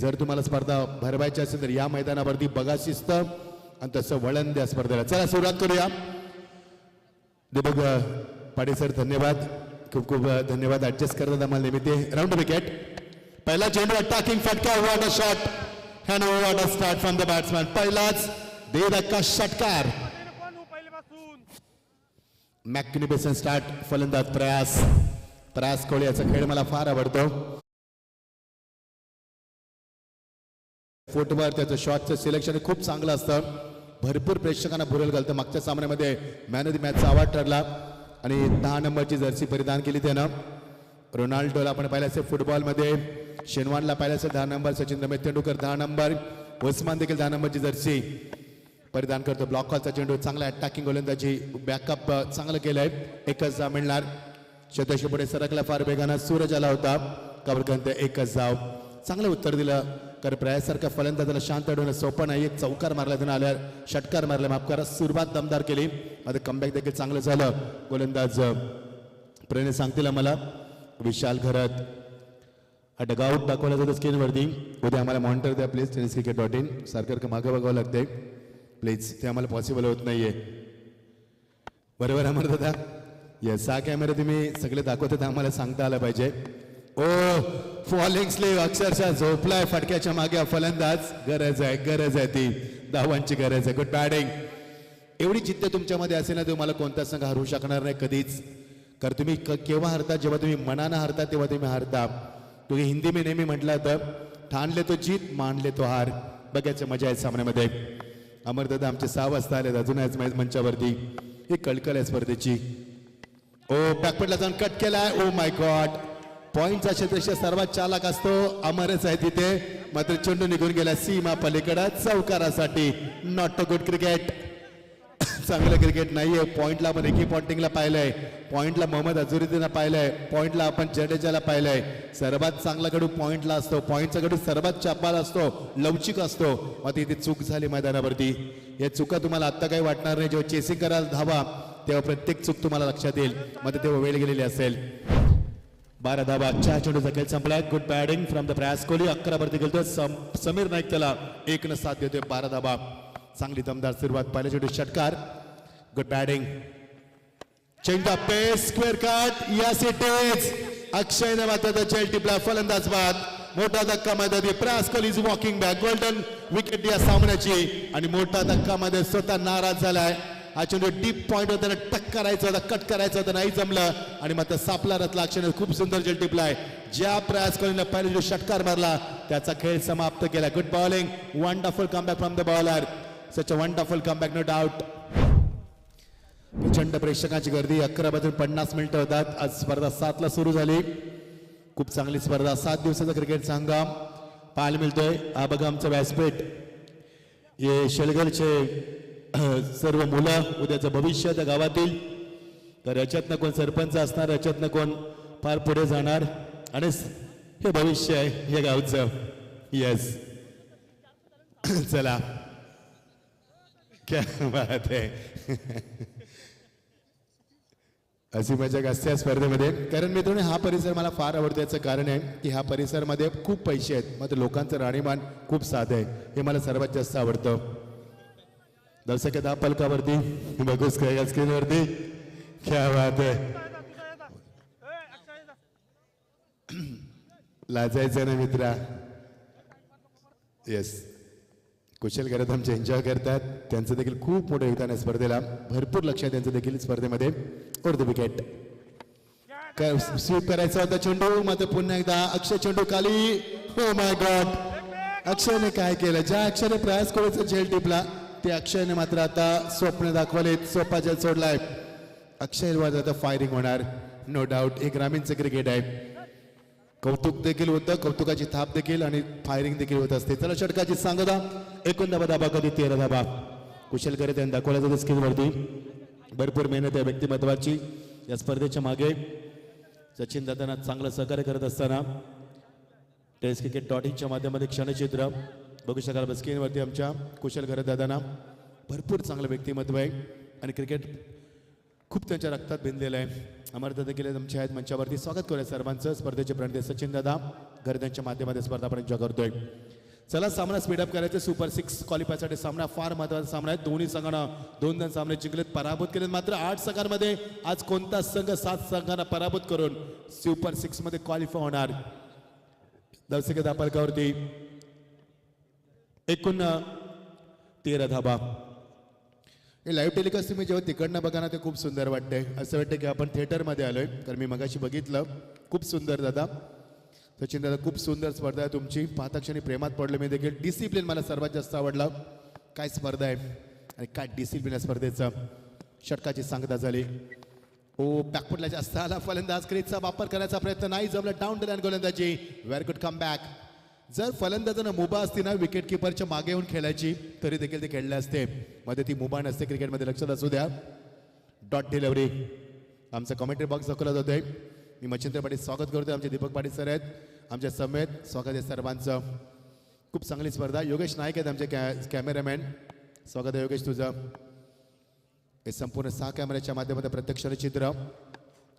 जर तुम्हाला स्पर्धा भरवायची असेल तर या मैदानावरती बघा शिस्त आणि तसं वळण द्या स्पर्धेला. चला सुरुवात करूया. दीपक पाटील सर धन्यवाद, खूप खूप धन्यवाद. ऍडजस्ट करतात आम्हाला नेहमी. Round wicket. पहिला चेंडू अटॅकिंग फटका. What a shot and what a start from the batsman. पहिलाच दे धक्का षटकार. Magnificent start. फलंदाज प्रयास कोळी याचा खेळ मला फार आवडतो. फुटवर त्याचं शॉटचं सिलेक्शन खूप चांगलं असतं. भरपूर प्रेक्षकांना भुरळ घालतं. मागच्या सामन्यामध्ये मॅन ऑफ द मॅचचा अवॉर्ड ठरला आणि 10 नंबरची जर्सी परिधान केली त्यानं. रोनाल्डोला आपण पाहिलं असेल फुटबॉलमध्ये. शेनवानला पाहिलं असेल 10 नंबर. सचिन रमेश तेंडुलकर 10 नंबर. ओस्मान देखील 10 नंबरची जर्सी परिधान करतो. ब्लॉक कॉलचा चेंडू. चांगला अटॅकिंग गोलंदाजी. बॅकअप चांगलं केलंय. एकच धाव मिळणार. शतकी पुढे सरकला फार वेगानं. सूरज आला होता. कबरकंत एकच धाव. चांगलं उत्तर दिलं. कारण प्रयासारखा फलंदाजाला शांत अडवणं सोपं नाही. एक चौकार मारला त्यानं आल्या. षटकार मारला माफ करा. सुरुवात दमदार केली. आता कमबॅक देखील चांगलं झालं. गोलंदाज प्रेरणे सांगतील आम्हाला. विशाल घरत हा डगआउट दाखवला जातो स्क्रीनवरती. उद्या आम्हाला मॉनिटर द्या प्लीज. tenniscricket.in सारखं मागं बघावं लागते प्लीज. ते आम्हाला पॉसिबल होत नाहीये. बरोबर अमर दादा. येस हा कॅमेरा तुम्ही सगळे दाखवतात आम्हाला सांगता आलं पाहिजे. ओ फॉलिंग स्लीव अक्षरशः झोपलाय फटक्याच्या मागे फलंदाज. गरज आहे ती. धावांची गरज आहे. Good batting. एवढी जिद्द तुमच्यामध्ये असेल ना तुम्हाला कोणता संघ हरू शकणार नाही कधीच. कारण तुम्ही केव्हा हरता जेव्हा तुम्ही मनानं हरता तेव्हा तुम्ही हारता. तुम्ही हिंदी मी नेहमी म्हटलं तर ठाणले तो जीत मानले तो हार. बघायचं मजा आहे सामन्यामध्ये. अमरदादा आमचे 6 वाजता आले अजून आज मंचावरती. ही कळकळ आहे स्पर्धेची. ओ बॅकफुटला जाऊन कट केलाय. Oh my God. पॉइंटचा क्षेत्रक्षेत्र सर्वात चालक असतो अमरच आहे तिथे. मात्र चेंडू निघून गेला सीमा पलीकडे चौकारासाठी. Not a good cricket. चांगलं क्रिकेट नाहीये. पॉइंटला आपण रिकी पॉन्टिंगला पाहिलंय. पॉइंटला मोहम्मद अझरुद्दीनला पाहिलंय. पॉइंटला आपण जडेजाला पाहिलंय. सर्वात चांगला गडू पॉइंटला असतो. पॉइंटचा गडू सर्वात चापाल असतो. लवचिक असतो. मग इथे चूक झाली मैदानावरती. या चुका तुम्हाला आत्ता काही वाटणार नाही. जेव्हा चेसिंग करायला धावा तेव्हा प्रत्येक चूक तुम्हाला लक्षात येईल. मग तेव्हा वेळ गेलेली असेल. 12 धावा. 4 चेंडूचा खेळ संपलाय. गुड बॅटिंग फ्रॉम द प्रयास कोहली. 11 वरती गेलतोय. समीर नाईक त्याला 1 साथ देतोय. 12 धावा. चांगली दमदार सुरुवात. पहिल्या चेंडू षटकार. Good batting. चेंडू pace square cut. Yes it is. अक्षयने मात्र चेंडू टिपला. फलंदाज बाद. मोठा धक्का मध्ये प्रयास Kohli is walking back. Golden wicket या सामन्याची. आणि मोठा धक्का मध्ये स्वतः नाराज झालाय. हा चेंडू डीप पॉइंट होता. टक करायचं होता. कट करायचं होतं. नाही जमलं आणि मात्र सापला रतला. अक्षयने खूप सुंदर चेंडू टिपलाय. ज्या प्रयास कोहलीने पहिला जो षटकार मारला त्याचा खेळ समाप्त केला. Good bowling. Wonderful comeback from the bowler. Such a wonderful comeback no doubt. प्रचंड प्रेक्षकांची गर्दी. 11 वाजून 50 मिनिटं होतात. आज स्पर्धा 7 ला सुरू झाली. खूप चांगली स्पर्धा. 7 दिवसाचा क्रिकेटचा हंगाम पाहायला मिळतोय. हा बघा आमचं व्यासपीठ. हे शेलगरचे सर्व मुलं उद्याचं भविष्य त्या गावातील. तर याच्यातनं कोण सरपंच असणार. याच्यातनं कोण फार पुढे जाणार. आणि हे भविष्य आहे या गावचं. येस चला क्या बात आहे. अशी मजा असते या स्पर्धेमध्ये. कारण मित्रांनो हा परिसर मला फार आवडतो. याचं कारण आहे की ह्या परिसरामध्ये खूप पैसे आहेत. मात्र लोकांचं राहणीमान खूप साधं आहे. हे मला सर्वात जास्त आवडतं. दर्शक 10 पलकावरती बघूस काय स्क्रीनवरती. क्या बात आहे. लाजायचं ना मित्रा. येस कुशल करत आमचे एन्जॉय करतात. त्यांचं देखील खूप मोठं योगदान आहे स्पर्धेला. भरपूर लक्ष आहे त्यांचं देखील स्पर्धेमध्ये. Or the wicket. स्वीप करायचा होता चेंडू मात्र पुन्हा एकदा अक्षय चेंडू खाली. हो माय गॉड. अक्षयने काय केलं. ज्या अक्षयने प्रयास कोहलीचा झेल टिपला ते अक्षयने मात्र आता स्वप्न दाखवलेत. सोपा जल सोडलाय. अक्षय आता फायरिंग होणार नो डाऊट. एक ग्रामीणचं क्रिकेट आहे. कौतुक देखील होतं. कौतुकाची थाप देखील आणि फायरिंग देखील होत असते. चला षटकाची सांगता. 19 धाबा कधी 13 धाबा. कुशल करे त्यांनी दाखवल्या जातं स्क्रीनवरती. भरपूर मेहनत आहे व्यक्तिमत्वाची या स्पर्धेच्या मागे. सचिन दादांना चांगलं सहकार्य करत असताना tenniscricket.in च्या माध्यमातून क्षणचित्र बघू शकाल स्क्रीनवरती. आमच्या कुशल घरत दादांना भरपूर चांगलं व्यक्तिमत्व आहे आणि क्रिकेट खूप त्यांच्या रक्तात भिनलेलं आहे. अमरता देखील तुमच्या आहेत मंचावरती. स्वागत करूया सर्वांचं. स्पर्धेचे प्रणित सचिन दादा गर्दनच्या माध्यमातून स्पर्धा आपण एन्जॉय करतोय. चला सामना स्पीडअप करायचं. सुपर 6 क्वालिफायसाठी सामना फार महत्त्वाचा सामना आहे. दोन्ही संघांना 2 सामने जिंकलेत, पराभूत केलेत. मात्र 8 संघांमध्ये आज कोणता संघ 7 संघांना पराभूत करून सुपर 6 मध्ये क्वालिफाय होणार. दर्शक दापलकावरती एकूण 13 धाबा. हे लाईव्ह टेलिकास्ट तुम्ही जेव्हा तिकडनं बघा ना ते खूप सुंदर वाटते. असं वाटतं की आपण थिएटरमध्ये आलोय. कारण मी मगाशी बघितलं. खूप सुंदर दादा, सचिन दादा, खूप सुंदर स्पर्धा आहे तुमची. पाहता क्षणी प्रेमात पडलं मी देखील. डिसिप्लिन मला सर्वात जास्त आवडला. काय स्पर्धा आहे आणि काय डिसिप्लिन आहे स्पर्धेचं. षटकाची सांगता झाली. ओ बॅकफुटला जास्त आला फलंदाज. क्रीजचा वापर करायचा प्रयत्न नाही जमला. डाऊन द लाईन गोलंदाजी. Very good come back. जर फलंदाजांना मुभा असती ना विकेट किपरच्या मागे येऊन खेळायची तरी देखील ते खेळले असते. मध्ये ती मुभा नसते क्रिकेटमध्ये, लक्षात असू द्या. Dot delivery. आमचा कॉमेंट्री बॉक्स दाखवला जातोय. मी मच्छिंद्र पाटील स्वागत करतोय. आमचे दीपक पाटील सर आहेत आमच्या समेत. स्वागत आहे सर्वांचं. खूप चांगली स्पर्धा. योगेश नाईक आहेत आमचे कॅमेरामॅन. स्वागत आहे योगेश तुझं. हे संपूर्ण 6 कॅमेऱ्याच्या माध्यमातून प्रत्यक्ष चित्र.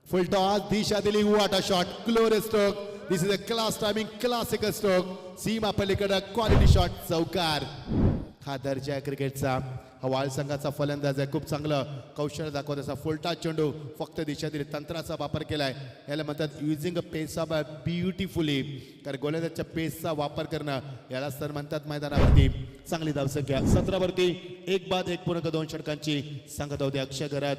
फुल टॉस. दिशा दिली. वाटा शॉट. क्लोर stroke. This is a class timing classical stroke. सीमा पलीकडे क्वालिटी शॉट. चौकार. हा दर्जा आहे क्रिकेटचा. हा वाळ संघाचा फलंदाज आहे. खूप चांगलं कौशल्य दाखवत असा फुलटा चेंडू फक्त दिशा दिली. तंत्राचा वापर केलाय. याला म्हणतात using a pace off beautifully. कारण गोलंदाजच्या पेसचा वापर करणं याला सर म्हणतात मैदानावरती. चांगली धावसंख्या 17 वरती 1-1 षटकांची सांगत होते. अक्षय घरात.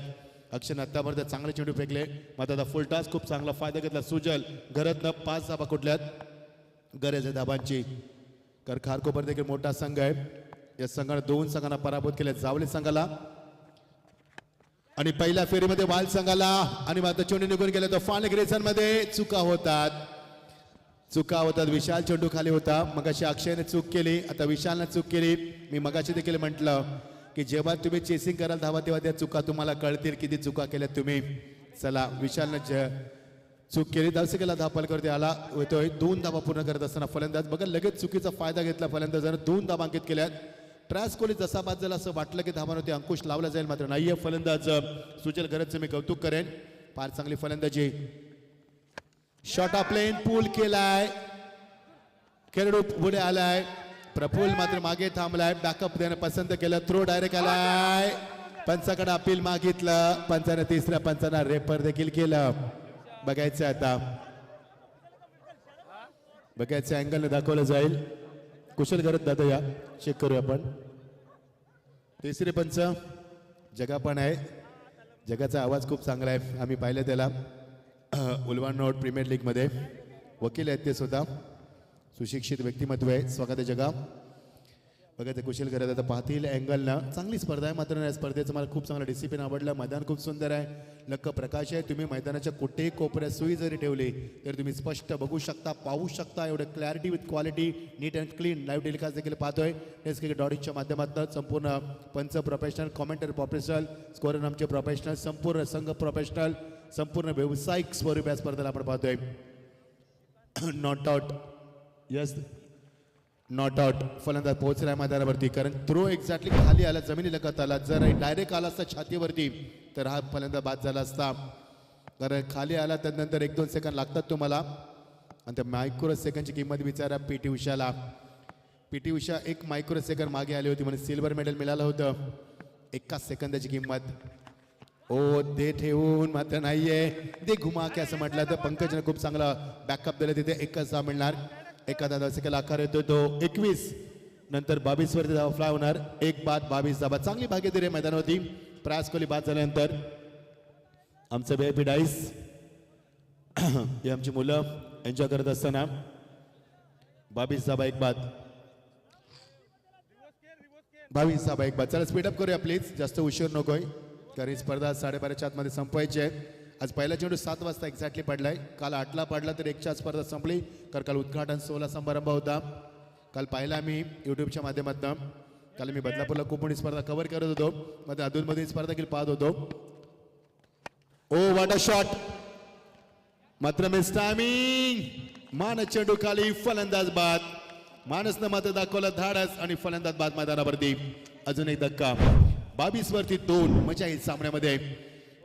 अक्षयने आतापर्यंत चांगले चेंडू फेकले. मात्र आता फुलटास खूप चांगला फायदा घेतला. सुजल घरातनं 5 धाबा कुठल्यात गरज आहे धाबांची. कारण खारकोपर देखील मोठा संघ आहे. या संघाने 2 संघांना पराभूत केले. जावले संघाला आणि पहिल्या फेरीमध्ये वाल संघाला. आणि मात्र चेंडू निघून गेले. तो फान ग्रेसन मध्ये चुका होतात. विशाल चेंडू खाली होता. मगाशी अक्षयने चूक केली. आता विशालने चूक केली. मी मगाशी देखील म्हटलं की जेव्हा तुम्ही चेसिंग कराल धावा तेव्हा त्या चुका तुम्हाला कळतील किती चुका केल्यात तुम्ही. चला विशालने चूक केली. दर्शकाला धापल करते आला होतोय. 2 धावा पूर्ण करत असताना फलंदाज बघा लगेच चुकीचा फायदा घेतला. फलंदाजाने 2 धावा अंकित केल्यात. ट्रॅस कोहली जसा बाद झाला असं वाटलं की धावांवरती अंकुश लावला जाईल, मात्र नाहीये. फलंदाज सुजल गरजचं मी कौतुक करेन. फार चांगली फलंदाजी. शॉट ऑफ प्लेन पूल केलाय. खेळाडू पुढे आलाय. प्रफुल्ल मात्र मागे थांबलाय. बॅकअप देणं पसंत केलं. थ्रो डायरेक्ट आलाय. पंचाकडे अपील मागितलं. पंचाने तिसऱ्या पंचांना रेफर देखील केलं. बघायचं आता. बघायचं अँगलने दाखवलं जाईल. कुशल करत दादा या चेक करूया आपण. तिसरे पंच जगा पण आहे. जगाचा आवाज खूप चांगला आहे. आम्ही पाहिलं त्याला उलवान नोट प्रीमियर लीग मध्ये. वकील आहेत ते स्वतः. सुशिक्षित व्यक्तिमत्व आहे. स्वागत आहे जगा. बघा कुशल करत आता पाहतील अँगलनं. चांगली स्पर्धा आहे. मात्र या स्पर्धेचं मला खूप चांगला डिसिप्लिन आवडलं. मैदान खूप सुंदर आहे. लक्क प्रकाश आहे. तुम्ही मैदानाच्या कुठेही कोपऱ्यात सुई जरी ठेवली तर तुम्ही स्पष्ट बघू शकता, पाहू शकता. एवढं clarity with quality, neat and clean live telecast देखील पाहतोय. टेस्ट क्रिकेट ऑडिटच्या माध्यमातून संपूर्ण पंच प्रोफेशनल, कॉमेंटरी प्रोफेशनल, स्कोरर आमचे प्रोफेशनल, संपूर्ण संघ प्रोफेशनल, संपूर्ण व्यावसायिक स्वरूप या स्पर्धेला आपण पाहतोय. Not out. Yes not out. फलंदाज पोहोचलाय मैदानावरती. कारण थ्रो एक्झॅक्टली खाली आला, जमिनी लगत आला. जर डायरेक्ट आला असता छातीवरती तर हा फलंदाज बाद झाला असता. कारण खाली आला त्यानंतर 1-2 सेकंद लागतात तुम्हाला. आणि त्या मायक्रो सेकंडची किंमत विचारा पी.टी. उषाला. पी.टी. उषा 1 मायक्रो सेकंड मागे आली होती म्हणून सिल्वर मेडल मिळालं होतं. 1 सेकंदाची किंमत. ओ ते ठेवून मात्र नाहीये. ते घुमा की असं म्हटलं तर पंकजने खूप चांगला बॅकअप दिलं. तिथे 1 धाव मिळणार. एखादा दर्शकाला आकार येतो तो 21 नंतर 22 वरती धावा फ्लाय होणार. 1 बाद 22 धावा. चांगली भागीदारी मैदानावरती. प्रयास कोहली बाद झाल्यानंतर आमचं VIP डाईस हे आमची मुलं एन्जॉय करत असताना 22 धावा 1 बाद. 22 धावा 1 बाद. चला स्पीडअप करूया प्लीज. जास्त उशीर नकोय कारण ही स्पर्धा 12:30च्या आतमध्ये संपवायची आहे. आज पहिला चेंडू 7 वाजता एक्झॅक्टली पडलाय. काल 8ला पडला तर 1च्या स्पर्धा संपली. कारण काल उद्घाटन 16 समारंभ होता. काल पाहिला आम्ही यूट्यूबच्या माध्यमातून. काल मी बदलापूरला खूप मोठी स्पर्धा कव्हर करत होतो. मध्ये अधूनमध्ये स्पर्धा देखील पाहत होतो. ओ व्हॉट अ शॉट. मात्र मिस टायमिंग. मानस चेंडू खाली. फलंदाज बाद. मानसनं मात्र दाखवलं धाडस आणि फलंदाज बाद मैदानावरती. अजून एक धक्का. 22 वरती 2. मजा येईल सामन्यामध्ये.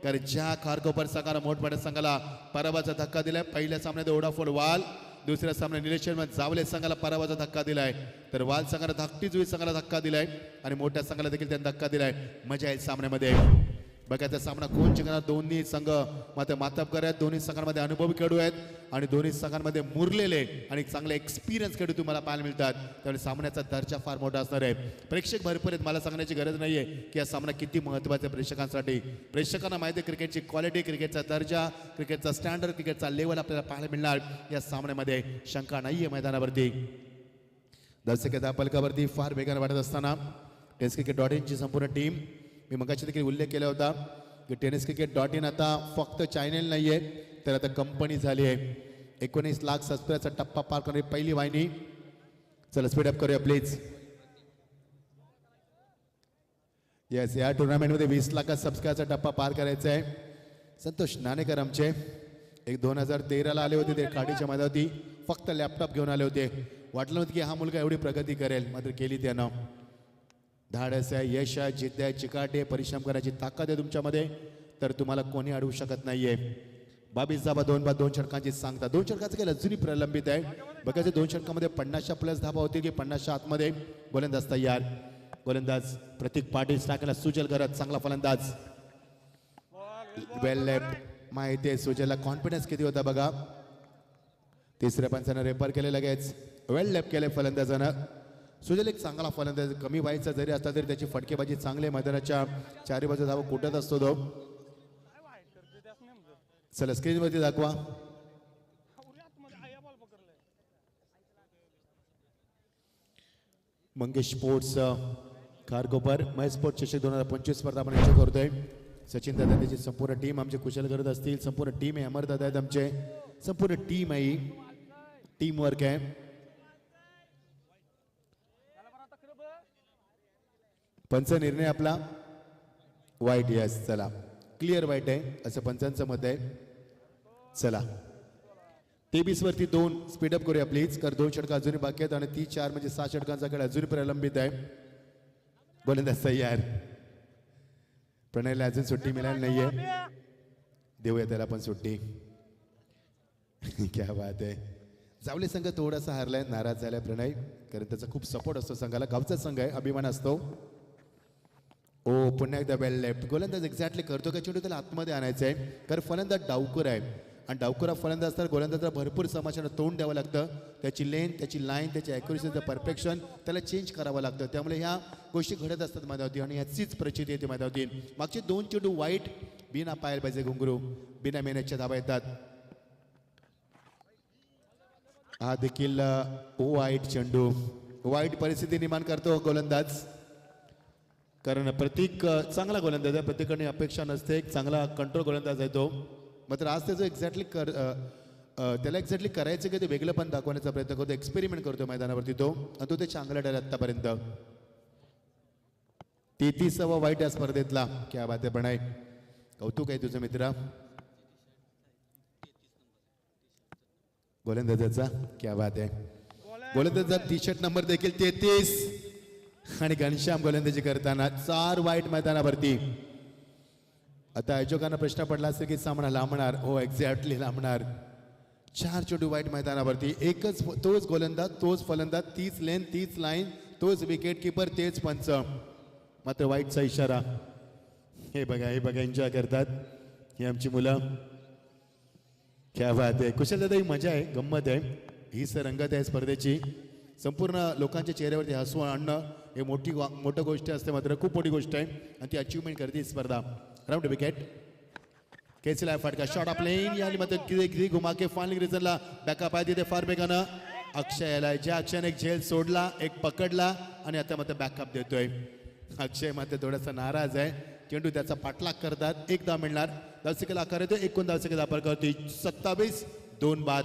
कारण ज्या खारकोपर संघाला मोठमोठ्या संघाला पराभवाचा धक्का दिलाय. पहिल्या सामन्यात ओडाफोन वाल, दुसऱ्या सामन्यात निलेश जावले संघाला पराभवाचा धक्का दिलाय. तर वाल संघाला धाकटी जुई संघाला धक्का दिलाय आणि मोठ्या संघाला देखील त्यांनी धक्का दिलाय. मजा येईल सामन्यामध्ये. बघा त्या सामना कोण जिंकणार. दोन्ही संघ मात्र मातापकर आहेत. दोन्ही संघांमध्ये अनुभवी खेळाडू आहेत आणि दोन्ही संघांमध्ये मुरलेले आणि चांगले एक्सपिरियन्स खेळाडू तुम्हाला पाहायला मिळतात. त्यामुळे सामन्याचा दर्जा फार मोठा असणार आहे. प्रेक्षक भरपूर आहेत. मला सांगण्याची गरज नाहीये की हा सामना किती महत्त्वाचा आहे प्रेक्षकांसाठी. प्रेक्षकांना माहिती आहे क्रिकेटची क्वालिटी, क्रिकेटचा दर्जा, क्रिकेटचा स्टँडर्ड, क्रिकेटचा लेवल आपल्याला पाहायला मिळणार या सामन्यामध्ये. शंका नाहीये मैदानावरती. दर्शक पलकावरती फार वेगाने वाटत असताना tenniscricket.in संपूर्ण टीम, मी मगाशी देखील उल्लेख केला होता की tenniscricket.in आता फक्त चॅनल नाही आहे तर आता कंपनी झाली आहे. 19 लाख सबस्क्राईबचा टप्पा पार करणारी पहिली वाहिनी. चला स्पीड अप करूया प्लीज. येस, या टुर्नामेंटमध्ये 20 लाख सबस्क्राईबचा टप्पा पार करायचा आहे. संतोष नाणेकर आमचे एक 2013ला आले होते. ते खाडीच्या मैदानावरती फक्त लॅपटॉप घेऊन आले होते. वाटलं नव्हतं की हा मुलगा एवढी प्रगती करेल, मात्र केली त्यानं. धाडस आहे, यश आहे, जिद्द आहे, चिकाटी आहे, परिश्रम करायची ताकद आहे तुमच्यामध्ये, तर तुम्हाला कोणी अडवू शकत नाहीये. 22 धाबा 2 बाद 2 षटकांची सांगता. 2 षटकाचं काही अजूनही प्रलंबित आहे. बघायचं 2 षटकामध्ये 50च्या प्लस धाबा होतील की 50च्या आतमध्ये. गोलंदाज तयार. गोलंदाज प्रतीक पाटील टाकायला सुजल करत. चांगला फलंदाज. वेल लेफ्ट. माहिती आहे सुजलला कॉन्फिडन्स किती होता बघा. तिसऱ्या पंचानं रेपर केले लगेच. वेल लेफ्ट केले फलंदाजानं. सुजल एक चांगला फलंदाज. कमी व्हायचा जरी असला तरी त्याची फटकेबाजी चांगली. मैदानाच्या चारी बाजू धावा कुठत असतो तो. चला स्क्रीनवरती दाखवा. मंगेश स्पोर्ट्स खारकोपर महेश स्पोर्ट्स चषक 2025 स्पर्धा आपण एन्जॉय करतोय. सचिन दादा त्याची संपूर्ण टीम आमचे कुशल करत असतील. संपूर्ण टीम आहे. अमर दादा आहेत आमचे. संपूर्ण टीम आहे. टीम वर्क आहे. पंच निर्णय आपला वाईट. यस, चला क्लिअर वाईट आहे असं पंचांचं मत आहे. चला 23 वरती 2 स्पीडअप करूया प्लीज. कर 2 षटकं अजूनही बाकी आहेत आणि 3-4 म्हणजे 6 षटकांचा खेळ अजूनही प्रलंबित आहे. गोलंदाज तयार. प्रणयला अजून सुट्टी मिळाली नाहीये. देऊया त्याला पण सुट्टी. क्या बात आहे. जावले संघ थोडासा हारलाय, नाराज झालाय प्रणय, कारण त्याचा खूप सपोर्ट असतो संघाला. गावचा संघ आहे, अभिमान असतो. ओ पुन्हा एकदा वेल लेफ्ट. गोलंदाज एक्झॅक्टली करतो का चेंडू त्याला आतमध्ये आणायचं आहे, कारण फलंदाज डावकर आहे आणि डावकर फलंदाज तर गोलंदाजाला भरपूर समाचार तोंड द्यावं लागतं. त्याची लेन, त्याची लाईन, त्याची ॲक्युरेसीचं परफेक्शन त्याला चेंज करावं लागतं. त्यामुळे ह्या गोष्टी घडत असतात मैदानावरती आणि ह्याचीच प्रचिती येते मैदानावरती. मागचे 2 चेंडू वाईट, बिना पाहायला पाहिजे घुंगरू, बिना मेहनतच्या धाबा येतात. हा देखील वाईट चेंडू. वाईट परिस्थिती निर्माण करतो गोलंदाज, कारण प्रतीक चांगला गोलंदाज आहे. प्रत्येकाने अपेक्षा नसते, एक चांगला कंट्रोल गोलंदाज आहे तो. मात्र आज त्याचं एक्झॅक्टली त्याला एक्झॅक्टली करायचं की ते वेगळं पण दाखवण्याचा प्रयत्न करतो, एक्सपेरिमेंट करतो मैदानावरती तो, आणि तो ते चांगला ठरला आतापर्यंत. 33वा वाईट या स्पर्धेतला. क्या बात आहे प्रणय, कौतुक आहे तुझं मित्रा गोलंदाजाचा. क्या बात आहे. गोलंदाजाचा टी-शर्ट नंबर देखील 33 आणि घनश्याम गोलंदाजी करताना 4 वाईट मैदानावरती. आता आयोजकांना प्रश्न पडला असेल की सामना लांबणार. हो, एक्झॅक्टली लांबणार. 4 चेंडू वाईट मैदानावरती. एकच, तोच गोलंदाज, तोच फलंदाज, तीच लेन, तीच लाईन, तोच विकेट किपर, तेच पंच, मात्र वाईटचा इशारा. हे बघा, हे बघा, एन्जॉय करतात ही आमची मुलं. क्या बात आहे. कुशल दादा, ही मजा आहे, गंमत आहे, हीच रंगत आहे स्पर्धेची. संपूर्ण लोकांच्या चेहऱ्यावरती हसू आणणं हे मोठी गोष्ट असते, मात्र खूप मोठी गोष्ट आहे आणि ती अचीवमेंट करते स्पर्धा. Round wicket. केसीला फटका, शॉट ऑफ लेन, यानी मात्र किती घुमा के फायनल रिझनला बॅकअप आहे तिथे फार बेगानं. अक्षय याला, ज्या अक्षयने एक झेल सोडला, एक पकडला आणि आता मात्र बॅकअप देतोय. अक्षय मात्र थोडासा नाराज आहे. चेंडू त्याचा पाठलाग करतात. 1 धाव मिळणार. धावसंख्येला आकार येतो. 19 धावसंख्येचा वापर करतोय. 27 2 बाद.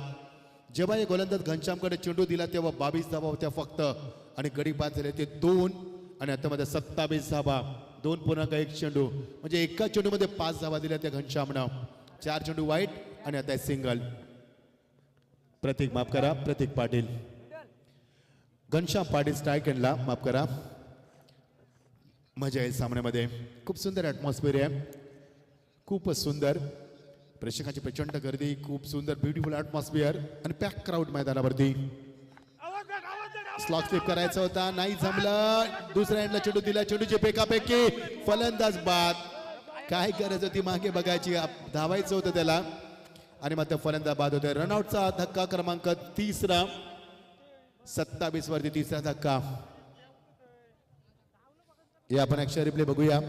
जेव्हा हे गोलंदाज घनश्यामकडे चेंडू दिला तेव्हा 22 धावा होत्या फक्त आणि गडी बाद झाले ते 2 आणि आता मध्ये 27 धावा. 2.1 चेंडू म्हणजे एका चेंडूमध्ये 5 धावा दिल्या त्या घनश्यामनं. 4 चेंडू वाईट आणि आता सिंगल. प्रतीक, माफ करा, प्रतीक पाटील. घनश्याम पाटील स्ट्राईक एंडला, माफ करा. मजा आहे सामन्यामध्ये, खूप सुंदर ॲटमॉस्फिअर आहे. खूपच सुंदर प्रेक्षकांची प्रचंड गर्दी, खूप सुंदर ब्युटिफुल ॲटमॉस्फिअर आणि पॅक क्राऊड मैदानावरती. स्लॉक स्लिप करायचा होता, नाही जमलं. दुसऱ्या एंडला चेंडू दिला, चेंडूची पेकापेकी, फलंदाज बाद. काय गरज होती मागे बघायची, धावायचं होतं त्याला आणि मग फलंदाज बाद होते. रनआउटचा धक्का क्रमांक 3रा, 27 वरती 3रा धक्का. हे आपण अक्षर रिप्ले बघूया.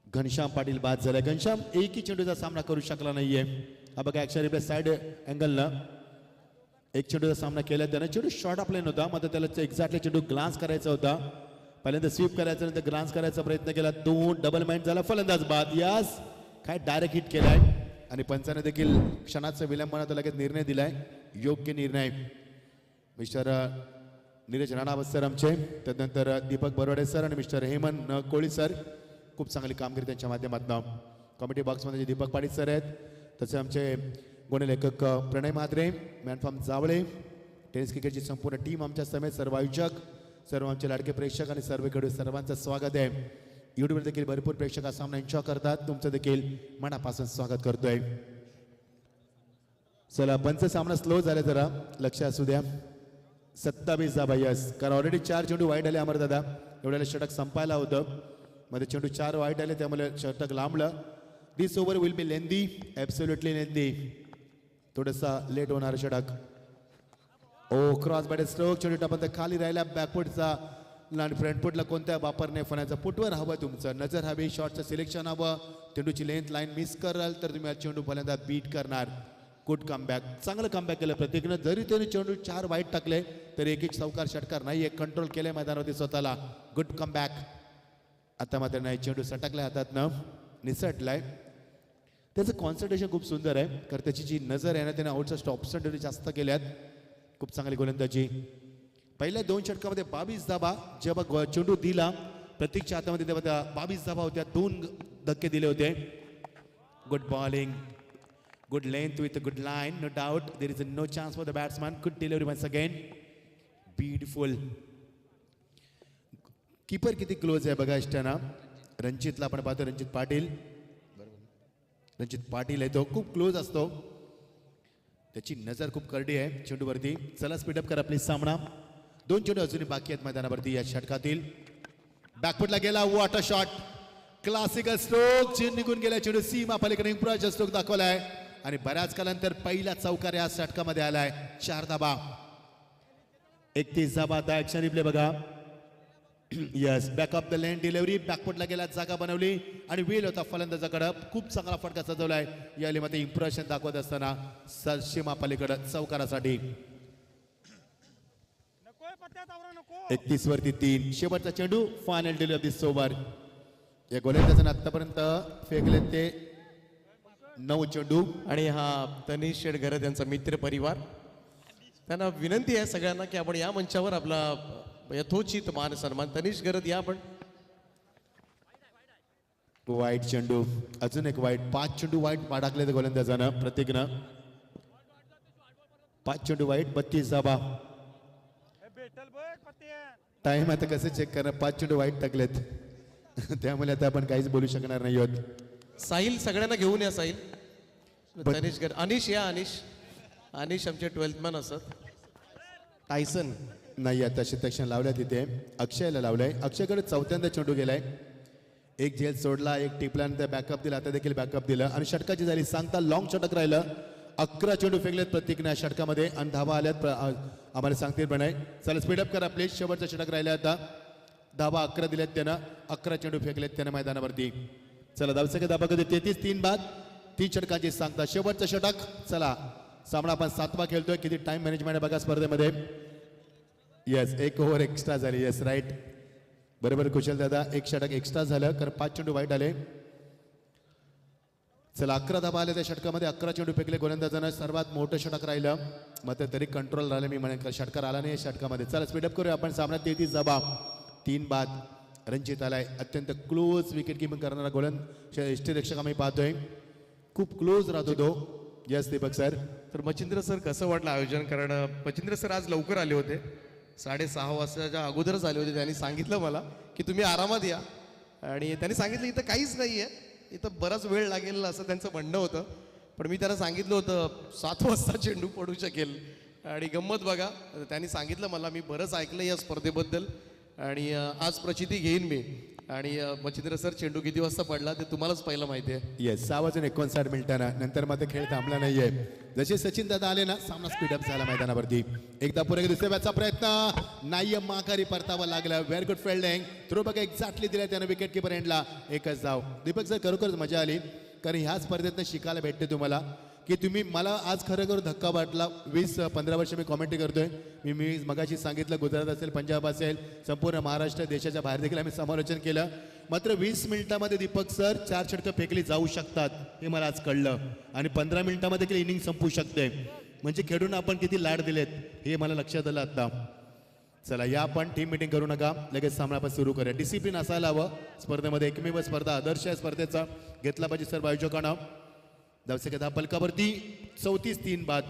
घनश्याम पाटील बाद झाले. घनश्याम एकही चेंडूचा सामना करू शकला नाहीये. हा बघा अक्षर रिप्ले साइड अँगलनं एक चेंडूचा सामना केला त्याने. चेंडू शॉर्ट आपलेन होता, मात्र त्याला एक्झॅक्टली चेंडू ग्लान्स करायचा होता. पहिल्यांदा स्वीप करायचा, नंतर ग्लान्स करायचा प्रयत्न केला. 2 डबल माइंड झाला, फलंदाज बाद. यास काय डायरेक्ट हिट केलाय आणि पंचाने देखील क्षणाचा विलंबाने लगेच निर्णय दिलाय. योग्य निर्णय मिस्टर नीरज राणावत सर आमचे, त्यानंतर दीपक बरोडे सर आणि मिस्टर हेमंत कोळी सर. खूप चांगली कामगिरी त्यांच्या माध्यमातून. कमिटी बॉक्समध्ये जे दीपक पाटील सर आहेत, तसे आमचे गुणलेखक प्रणय म्हात्रे, मॅनफॉर्म जावळे, टेनिस क्रिकेटची संपूर्ण टीम आमच्या समेत, सर्व आयोजक, सर्व आमचे लाडके प्रेक्षक आणि सर्वकडे सर्वांचं स्वागत आहे. यूट्यूबवर देखील भरपूर प्रेक्षक हा सामना एन्जॉय करतात. तुमचं देखील मनापासून स्वागत करतोय. चला पंच सामना स्लो झाला, जरा लक्ष असू द्या. 27 धावा यस, कारण ऑलरेडी 4 चेंडू वाईट आले अमरदादा. एवढ्याला षटक संपायला होतं, मध्ये चेंडू 4 वाईट आले, त्यामुळे षटक लांबलं. This over will be lengthy, absolutely lengthy. थोडंसा लेट होणार षटक. ओ क्रॉस बॅट स्ट्रोक, चेंडू टापंत खाली राहिला. बॅकफुटचा आणि फ्रंटफुटला कोणत्या वापर नाही फनायचा. फुटवर हवं तुमचं, नजर हवी, शॉटचं सिलेक्शन हवं. चेंडूची लेंथ लाईन मिस कराल तर तुम्ही चेंडू पहिल्यांदा बीट करणार. गुड कमबॅक, चांगलं कमबॅक केलं प्रत्येकानं. जरी त्याने चेंडू 4 वाईट टाकले तरी एक चौकार षटकार नाही, एक कंट्रोल केले मैदानावरती स्वतःला. Good comeback. आता मात्र नाही, चेंडू सटकलाय हातातनं, निसटलाय. त्याचं कॉन्सन्ट्रेशन खूप सुंदर आहे, कारण त्याची जी नजर आहे ना, त्याने आउटचा स्टॉप जास्त केल्यात. खूप चांगली गोलंदाजी. पहिल्या 2 षटकामध्ये 22 धावा जेव्हा चेंडू दिला प्रतीकच्या हातामध्ये, तेव्हा त्या 22 धावा होत्या. 2 धक्के दिले होते. Good bowling, good length with good line, no doubt. There is no chance for the batsman. Good delivery once again, beautiful. Keeper किती क्लोज आहे बघा इष्टाना. रणजितला आपण पाहतो, रणजित पाटील आहे, तो खूप क्लोज असतो. त्याची नजर खूप करडी आहे चेंडूवरती. चला स्पीडअप करा प्लीज सामना. 2 चेंडू अजूनही बाकी आहेत मैदानावरती या षटकातील. बॅकफुटला गेला, वॉटर शॉट, क्लासिकल स्ट्रोक. चेंडू निघून गेला, चेंडू सीमा पलीकडे इम्प्रोवाइज स्ट्रोक दाखवलाय आणि बऱ्याच कालानंतर पहिला चौकार या षटकामध्ये आलाय. 4 धावा, 31 धावा. आता ऍक्शन रिप्ले बघा. Yes, back of the length delivery, बॅकफुटला गेला, जागा बनवली आणि वेल होता फलंदाजाकडं. खूप चांगला फटका सजवलाय या मध्ये इम्प्रेशन दाखवत असताना सीमा पलीकडं चौकारासाठी. 31 वरती 3. शेवटचा चेंडू, फायनल डिलिव्हरी दिस ओव्हर. या गोलंदाजाने आतापर्यंत फेकले ते 9 चेंडू. आणि हा तनिष शेडघर यांचा मित्र परिवार, त्यांना विनंती आहे सगळ्यांना की आपण या मंचावर आपला यथोचित मान सन्मान. तनिष गरज या. आपण वाईट चेंडू, अजून एक वाईट. 5 चेंडू वाईट टाकले ते गोलंदाजानं प्रत्येकनं. 5 चेंडू वाईट, 32 धावा. टाइम आता कसं चेक करणार, 5 चेंडू वाईट टाकलेत त्यामुळे आता आपण काहीच बोलू शकणार नाही आहोत. साहिल सगळ्यांना घेऊन या. साहिल, तनिष गर, अनिश या. अनिश आमचे 12th मॅन असत. टायसन नाही, आता क्षेत्रक्षण लावल्या तिथे. अक्षयला लावलंय. अक्षयकडे 4थ्यांदा चेंडू गेलाय. एक झेल सोडला, एक टिपल्यानंतर बॅकअप दिला, आता देखील बॅकअप दिलं आणि षटकाची झाली सांगता. लॉंग षटक राहिलं. 11 चेंडू फेकलेत प्रत्येकने षटकामध्ये आणि धावा आल्यात आम्हाला सांगतील पण आहे. चला स्पीडअप करा प्लीज. शेवटचं षटक राहिलं आता. धावा 11 दिल्यात त्यानं, 11 चेंडू फेकलेत त्यानं मैदानावरती. चला धावसंख्या धाबा कधी 33, 3 बाद, 3 षटकांची सांगता. शेवटचं षटक. चला सामना आपण 7वा खेळतोय. किती टाइम मॅनेजमेंट आहे बघा स्पर्धेमध्ये. येस, 1 ओव्हर एक्स्ट्रा झाली. येस राईट, बरोबर कुशल दादा. 1 षटक एक्स्ट्रा झालं कारण 5 चेंडू वाईट आले. चला 11 धाबा आले त्या षटकामध्ये. 11 चेंडू फेकले गोलंदाजानं. सर्वात मोठं षटक राहिलं, मात्र तरी कंट्रोल राहिलं. मी म्हणेन षटकार आला नाही षटकामध्ये. चला स्पीडअप करूया आपण. सामना 33 धाबा, 3 बाद. रणजित आलाय. अत्यंत क्लोज विकेट किपिंग करणारा यष्टीरक्षक आम्ही पाहतोय. खूप क्लोज राहतो तो. Yes Deepak sir. तर मच्छिंद्र सर, कसं वाटलं आयोजन? कारण मच्छिंद्र सर आज लवकर आले होते, 6:30 वाजताच्या अगोदरच आले होते. त्यांनी सांगितलं मला की तुम्ही आरामात या आणि त्यांनी सांगितलं इथं काहीच नाही आहे, इथं बराच वेळ लागेल असं त्यांचं म्हणणं होतं, पण मी त्यांना सांगितलं होतं 7 वाजता चेंडू पडू शकेल. आणि गंमत बघा, त्यांनी सांगितलं मला, मी बरंच ऐकलं या स्पर्धेबद्दल आणि आज प्रचिती घेईन मी. आणि मच्छिंद्र सर, चेंडू किती वाजता पडला ते तुम्हालाच पहिलं माहिती आहे. येस, 6:59 मिनिटांना नंतर मात्र खेळ थांबला नाहीये. जसे सचिन दादा आले ना, सामना स्पीडअप झाला मैदानावरती. एकदा पुढे दुसऱ्या बॅटचा प्रयत्न नाहीये, माघारी परतावा लागला. Very good fielding. थ्रो बघा एक्झॅक्टली दिला त्यानं विकेट किपर एंडला. एकच धाव. दीपक सर, खरोखरच मजा आली, कारण ह्या स्पर्धेतनं शिकायला भेटते तुम्हाला की तुम्ही, मला आज खरोखर धक्का वाटला. 20-15 वर्ष मी कॉमेंट्री करतोय. मी मगाशी सांगितलं, गुजरात असेल, पंजाब असेल, संपूर्ण महाराष्ट्र, देशाच्या बाहेर देखील आम्ही समालोचन केलं. मात्र 20 मिनिटामध्ये दीपक सर 4 षटकं फेकली जाऊ शकतात हे मला आज कळलं. आणि 15 मिनिटामध्ये देखील इनिंग संपू शकते. म्हणजे खेळून आपण किती लाड दिलेत हे मला लक्षात आलं आता. चला, या आपण टीम मिटिंग करू नका, लगेच सामना आपण सुरू करूया. डिसिप्लिन असायला हवं स्पर्धेमध्ये. एकमेव स्पर्धा आदर्श आहे स्पर्धेचा, घेतला पाहिजे सर्व आयोजकांना. धावसंख्या 10 पलकावरती 34-3 बाद.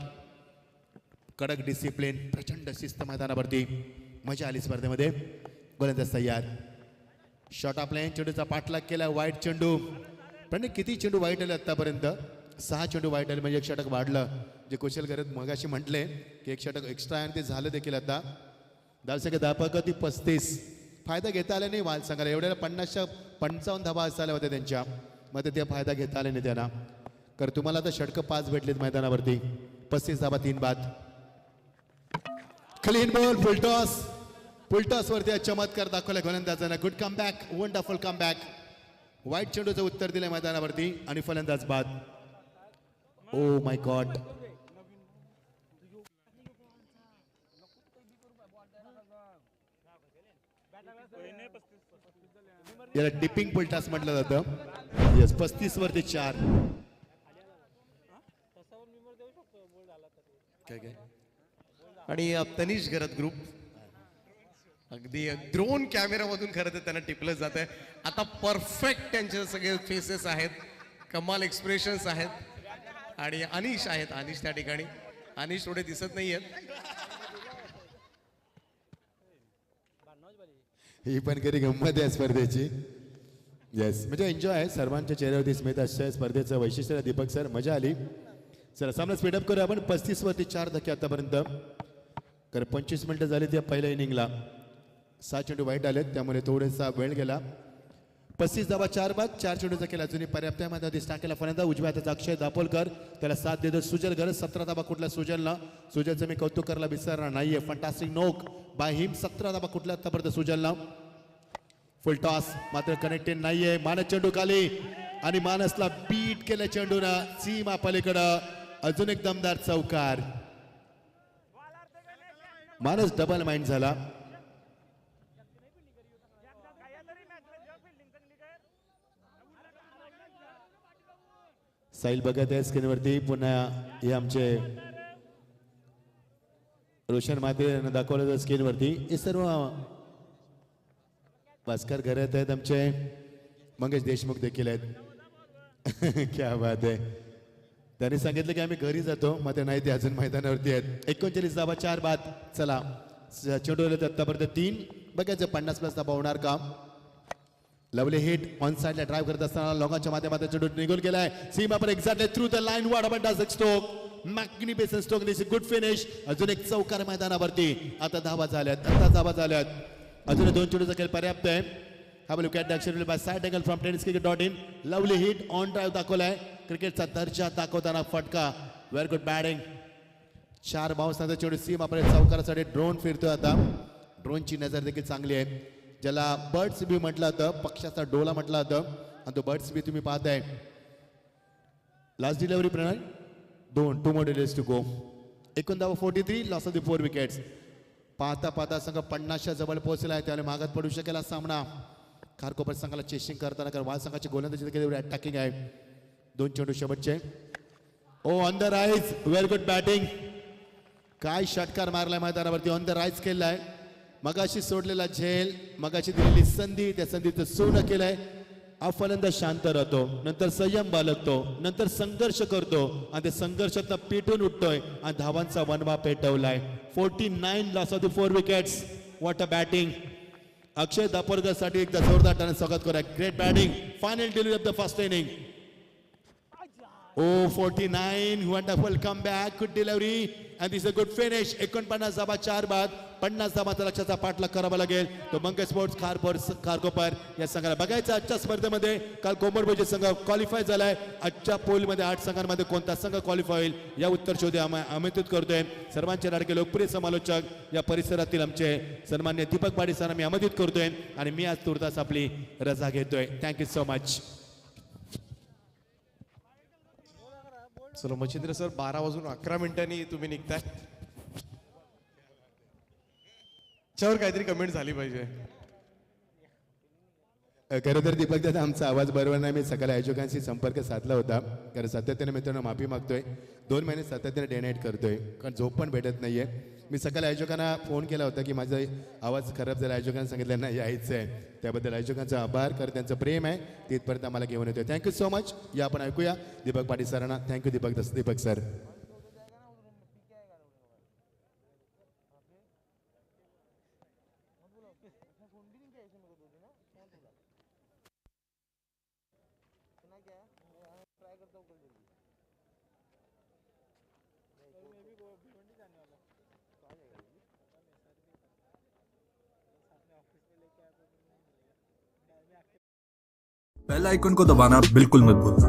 कडक डिसिप्लिन, प्रचंड शिस्त मैदानावरती. मजा आली स्पर्धेमध्ये. गोलंदाज तयार. शॉर्ट ऑफ लाईन, चेंडूचा पाठलाग केला. वाईट चेंडू. पण किती चेंडू वाईट आले आतापर्यंत? 6 चेंडू वाईट आले, म्हणजे 1 षटक वाढलं. जे कुशल करत मगाशी म्हटले की 1 षटक एक्स्ट्रा आहे, ते झालं देखील आता. धावसंख्या 10 पलकावरती 35. फायदा घेता आला नाही वाल सांगायला. एवढ्याला 55 धावा असायला होत्या त्यांच्या, मग ते फायदा घेता आले नाही त्यांना. कारण तुम्हाला आता षटकं 5 भेटलेत मैदानावरती. 35 धावा 3 बाद. Clean ball, full toss. फुलटॉस वरती चमत्कार दाखवला गोलंदाजांना. Good comeback, wonderful comeback. वाईट चेंडूचं उत्तर दिलंय मैदानावरती आणि फलंदाज बाद. Oh my God. याला डिपिंग फुलटॉस म्हटलं जातं. येस, 35 वरती 4. आणि तनिष गरत ग्रुप अगदी ड्रोन कॅमेरामधून खरं तर त्यांना टिपलं जात आहे. आता परफेक्ट त्यांचे सगळे फेसेस आहेत, कमाल एक्सप्रेशन्स आहेत. आणि अनिश आहेत, अनिश त्या ठिकाणी. अनिश थोडे दिसत नाही आहेत. ही पण कधी गंमत आहे स्पर्धेची. येस, म्हणजे एन्जॉय आहे. सर्वांच्या चेहऱ्यावरती स्मित असं स्पर्धेचं वैशिष्ट्य आहे. दीपक सर, मजा आली. चला, सामना स्पीडअप करूया आपण. 35 वरती 4 धक्के आतापर्यंत. कारण 25 मिनिटं झाली त्या पहिल्या इनिंगला. 6 चेंडू वाईट आलेत, त्यामुळे थोडासा वेळ गेला. 35 धावा 4 बाद. 4 चेंडूचा केला अजूनही पर्याप्त आहे. मध्ये टाकेला फलंदाज उजव्या हाताचा अक्षय दापोलकर, त्याला साथ देतो सुजल गरज. 17 धावा कुठल्या सुजलला. सुजलचं मी कौतुक करायला विसरणार नाहीये. फंटास्टिक नोक बाय हिम. 17 धावा कुठल्या आतापर्यंत सुजलला. फुल टॉस मात्र कनेक्टेड नाहीये. मानस चेंडू खाली आणि मानसला बीट केलं चेंडूना सीमा पलीकडं. अजून एक दमदार चौकार. मानस डबल माइंड झाला. साहिल बघत आहे स्क्रीनवरती. पुन्हा हे आमचे रोशन माते दाखवलं स्क्रीनवरती. हे सर्व भास्कर घरात आहेत. आमचे मंगेश देशमुख देखील आहेत. क्या बात आहे. त्यांनी सांगितलं की आम्ही घरी जातो, मग ते नाही, ते अजून मैदानावरती आहेत. 39 धावा 4 बाद. चला, चेंडू आतापर्यंत 3. बघायचं 50+ धावा होणार का. लवली हिट ऑन साइडला ड्राइव्ह करत असताना लोकांच्या माध्यमातून चेंडू निघून गेलाय सीमा पर exactly through the line. What abundance stroke. Magnificent stroke. This good finish. अजून एक चौकार मैदानावरती. आता धावा झाल्यात. अजून 2 चेंडूचा खेळ पर्याप्त आहे. Have a look at the action by side angle from tenniscricket.in. Lovely hit on drive दाखवलाय. क्रिकेटचा दर्जा दाखवताना फटका. Very good batting. 4 बाउन्स नंतर चेंडू सीमा पर्यंत चौकारासाठी ड्रोन फिरतोय आता. ड्रोनची नजर देखील चांगली आहे. ज्याला बर्ड्स बी म्हटलं होतं, पक्षाचा डोला म्हटलं होतं, आणि तो बर्ड्स बी तुम्ही पाहताय. लास्ट डिलिव्हरी प्रणाली 2 more delays to go. 43 loss of the 4 wickets. पाहता संघ 50च्या जवळ पोहोचलाय, त्याने मागात पडू शकेल हा सामना. खारकोपर संघाला चेसिंग करताना, कारण वाल संघाची गोलंदाजी देखील अटॅकिंग आहे. 2 चेंडू शेवटचे. Oh on the rise. Very good batting. काय षटकार मारलाय मैदानावरती. ऑन द राईज केलाय. मगाशी सोडलेला झेल, मगाशी दिलेली संधी, त्या संधीचं सोनं केलंय. हा फलंदाज शांत राहतो, नंतर संयम बाळगतो, नंतर संघर्ष करतो, आणि ते संघर्षात पेटून उठतोय आणि धावांचा वनवा पेटवलाय. 49 loss of the 4 wickets. What a batting. Akshay दापोरकरसाठी एकदा जोरदार टाळ्याने स्वागत करूया. Great batting, final delivery of the first inning. Oh, 49, wonderful comeback, good delivery, and this is a good finish. 49 धाबा 4 बाद 50 धाबाचा लक्षाचा पाठलाग करावा लागेल. तो मंगेश स्पोर्ट्स खारकोपर या संघाला बघायचा. आजच्या स्पर्धेमध्ये काल कोंबडबोजे संघ क्वालिफाय झालाय. आजच्या पोलमध्ये 8 संघांमध्ये कोणता संघ क्वालिफाय होईल या उत्तर शोधे आमंत्रित करतोय. सर्वांचे लाडके लोकप्रिय समालोचक या परिसरातील आमचे सन्मान्य दीपक पाटील सरांना मी आमंत्रित करतोय आणि मी आज तुर्तास आपली रजा घेतोय. Thank you so much. चलो मच्छिंद्र सर 12 वाजून 11 मिनिटांनी तुम्ही निघताय. त्याच्यावर काहीतरी कमेंट झाली पाहिजे. खरं तर दीपक दादा आमचा आवाज बरोबर नाही. मी सकाळी आयोजकांशी संपर्क साधला होता. कारण सातत्याने मित्रांनो माफी मागतोय. 2 महिने सातत्याने डे नाईट करतोय कारण झोप पण भेटत नाहीये. मी सकाळी आयोजकांना फोन केला होता की माझा आवाज खराब झाला. आयोजकांना सांगितलं नाही यायचं आहे. त्याबद्दल आयोजकांचा आभार. कारण त्यांचं प्रेम आहे तिथपर्यंत आम्हाला घेऊन येतोय. Thank you so much. या आपण ऐकूया दीपक पाटील सरांना. Thank you Deepak sir. Bell icon को दबाना बिल्कुल मत भूलना.